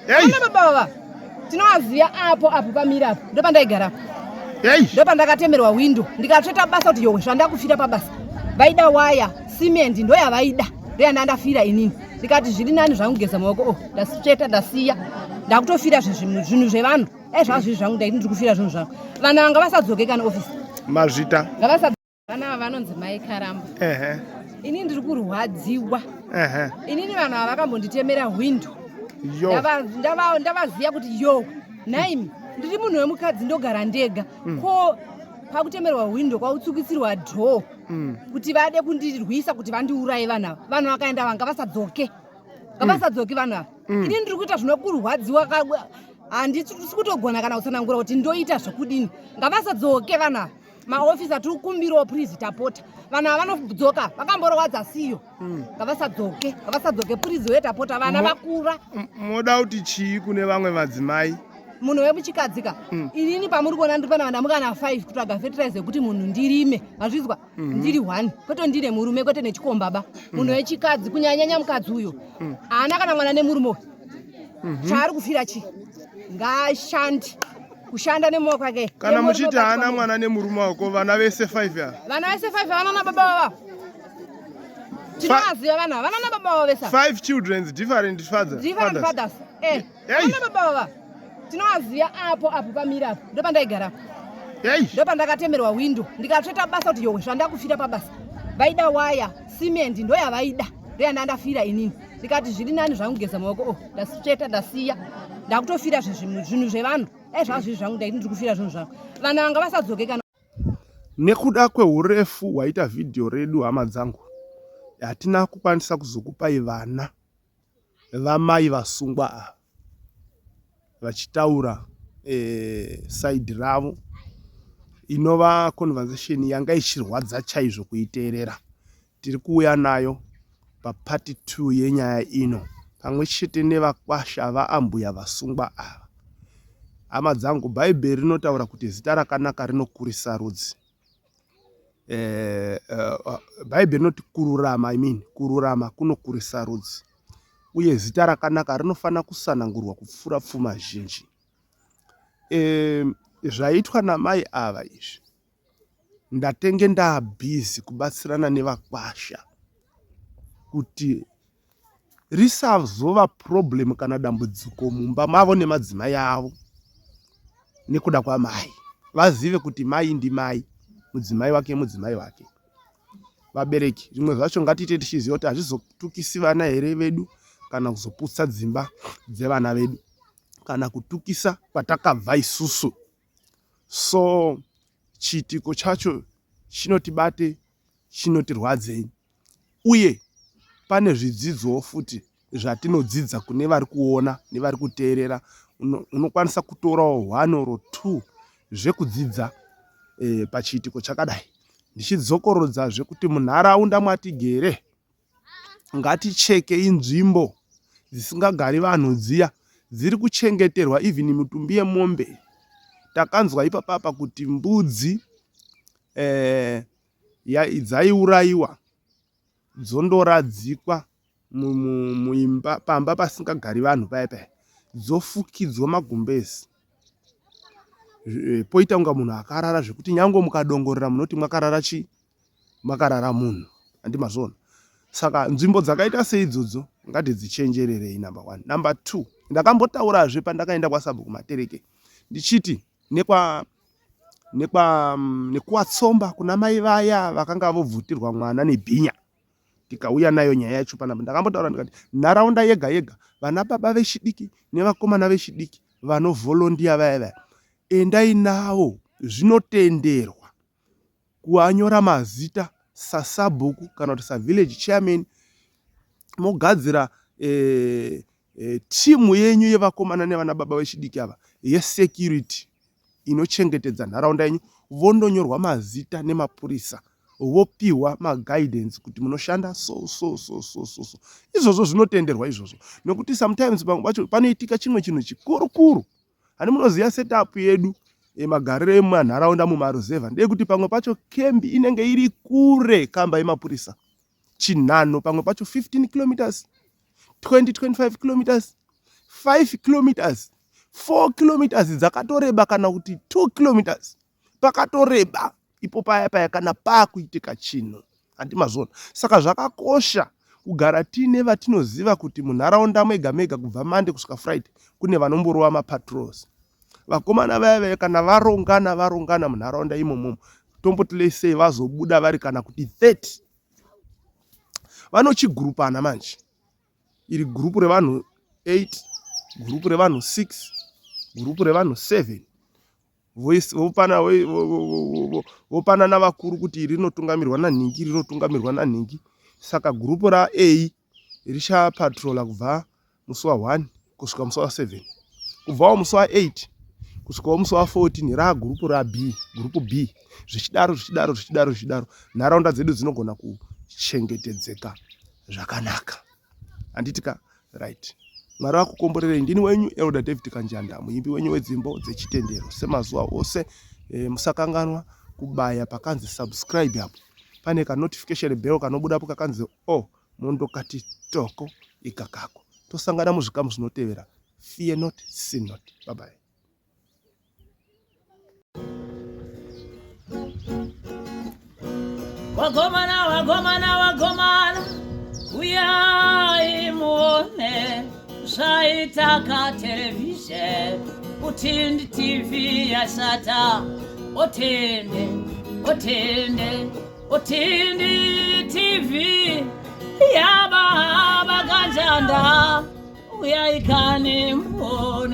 Vana nababa vavo. Tinovaziva apo pamira apo. Ndo pandaigara. Ndo pandakatemerwa window. Ndikatsveta basa kuti yowe zvandakufira pabasa. Vaida waya, cement ndo yavaida. Ndo yandandafira inini. Ndikati zviri nani zvangu kugeza maoko. Ndasveta ndasiya. Ndakutofira zvinhu zvevanhu. Zvazviri zvangu ndaiti ndiri kufira zvinhu zvangu. Vanhu vanga vasadzoke kana ofisi. Mazvita. Vana vanonzi mai Karamba. Ini ndiri kurwadziwa. Inini vanhu ava vakambonditemera window. Ndavaziya kuti naimi ndiri munhu wemukadzi ndogara ndega. Ko pakutemerwa window kwautsukisirwa dhoo kuti vade kundirwisa kuti vandiuraye vanhu ava. Vanhu vakaenda vanga vasadzoke. Ngavasadzoki vanhu ava. Inini ndiri kuita zvinokurwadziwa handisi kutogona kana kutsanangura kuti ndoita zvokudini. Ngavasadzoke vanhu ava. Maofisa tiri kukumbirawo please tapota. Vanhu ava vanodzoka vakamborwadza siyo. Ngavasadzoke please wetapota vana vakura. Moda kuti chii kune vamwe madzimai? Munhu wemuchikadzika. Inini pamuri kuona ndiri pana vanamukana 5 kutsvaga fertilizer kuti munhu ndirime. Mazvizwa? Ndiri 1. Kwete ndine murume kwete nechikomba ba. Munhu wechikadzi kunyanya mukadzi uyo. Haana kana mwana nemurume. Chaari kufira chi? Ngashandi. Kushanda nemaoko ake. Kana muchiti haana mwana nemurume wako vana vese 5 ya? Vana vese 5 vana nababa vavo. Tinovaziva vana vana nababa vavo vesa. 5 children, different fathers. Different fathers. Vana nababa vavo. Tinovaziva apo pamira apo. Ndo pandaigara. Ndo pandakatemerwa window. Ndikatsveta basa kuti yowe zvandakufira pabasa. Vaida waya, cement ndo yavaida. Ndo yandandafira inini. Ndikati zviri nani zvangu kugeza maoko. Ndasveta ndasiya. Ndakutofira zvinhu zvevanhu. Zvazviri zvangu ndaiti ndiri kufira zvinhu zvangu. Vanhu vanga vasadzoke kana. Nekuda kweurefu hwaita vhidhiyo redu hama dzangu, hatina kukwanisa kuzokupai vana vamai vasungwa ava vachitaura side ravo, inova conversation yanga ichirwadza chaizvo kuiteerera. Tiri kuuya nayo papati 2 yenyaya ino pamwe chete nevakwasha vaambuya vasungwa ava. Hama dzangu, Bhaibheri rinotaura kuti zita rakanaka rinokurisa rudzi. Bhaibheri rinoti kururama, kururama kunokurisa rudzi, uye zita rakanaka rinofana kusanangurwa kupfuura pfuma zhinji. Zvaitwa namai ava izvi, ndatenge ndaabhizi kubatsirana nevakwasha kuti risazova problem kana dambudziko mumba mavo nemadzimai avo nekuda kwamai. Vazive kuti mai ndimai, mudzimai wake mudzimai wake. Vabereki, zvimwe zvacho ngatiite tichiziva kuti hazvizotukisi vana here vedu kana kuzoputsa dzimba dzevana vedu kana kutukisa kwatakabva isusu. So chiitiko chacho chinotibate, chinotirwadzei, uye pane zvidzidzo futi zvatinodzidza kune vari kuona nevari kuteerera. Unokwanisa kutorawo 1 or 2 zvekudzidza pachiitiko chakadai. Ndichidzokorodzazve kuti munharaunda mwatigere ngaticheke inzvimbo dzisingagari vanhu dziya dziri kuchengeterwa even mitumbi yemombe. Takanzwa ipapapa kuti mbudzi dzaiurayiwa dzondoradzikwa muimba, pamba pasingagari vanhu paya dzofukidzwa magumbezi. Poita unga munhu akarara zvekuti nyange mukadongorera munoti mwakarara chii? Mwakarara munhu. Handimazvona. Saka nzvimbo dzakaita seidzodzo ngatidzichenjererei, number 1. Number 2, ndakambotaurazve pandakaenda kwaSabhuku Matereke ndichiti nekuwatsomba kuna mai vaya vakanga vobvutirwa mwana nebhinya. Tikauya nayo nyaya yacho panapa. Ndakambotaura ndikati nharaunda yega yega vana baba vechidiki nevakomana vechidiki vanovolondiya vaya endai navo, zvinotenderwa kuanyora mazita saSabhuku kana kuti savillage chairman, mogadzira timu yenyu yevakomana nevana baba vechidiki ava yesecurity inochengetedza nharaunda yenyu, vondonyorwa mazita nemapurisa, vopiwa maguidance kuti munoshanda so. Izvozvo zvinotenderwa izvozvo, nokuti sometimes panoitika chimwe chinhu chikurukuru. Hani munoziya setup yedu magariro emanharaunda mumaruzevha ndeyekuti pamwe pacho kembi inenge iri kure kamba yemapurisa chinhano, pamwe pacho 15 kilometers, 20-25 kilometers, 5 kilometers, 4 kilometers dzakatoreba kana kuti 2 kilometers pakatoreba ipo paya kana pakuitika chinhu. Handimazvona. Saka zvakakosha kugara tine vatinoziva kuti munharaunda mega mega kubva Monday kusvika Friday kune vanomborova mapatrols. Vakomana vaya kana varongana munharaunda imomo, tomboti let's say vazobuda vari kana kuti 30, vanochigurupana manje. Iri gurupu revanhu 8, gurupu revanhu 6, gurupu revanhu 7. Vopana navakuru kuti iri rinotungamirwa nanhingi, iri rinotungamirwa nanhingi. Saka gurupu raA richapatrola kubva musi wa1 kusvika musi wa7, kubvawo musi wa8 kusvikawo musi wa14 ragurupu raB, gurupu B, zvichidaro. Nharaunda dzedu dzinogona kuchengetedzeka zvakanaka. Handitika right. Mwari akukomborerei. Ndini wenyu Elder David Kanjanda, muimbi wenyu wedzimbo dzechitendero. Semazuva ose musakanganwa kubaya pakanzi subscribe apo. Pane ka notification bell kanobudapo kakanzi mondokati toko ikakako. Tosangana muzvikamu zvinotevera. Fear not, sin not. Bye bye. Wagomana uyai muone zvaitaka television Utindi TV yasata Utindi TV yaba Kanjanda uyai kane muone.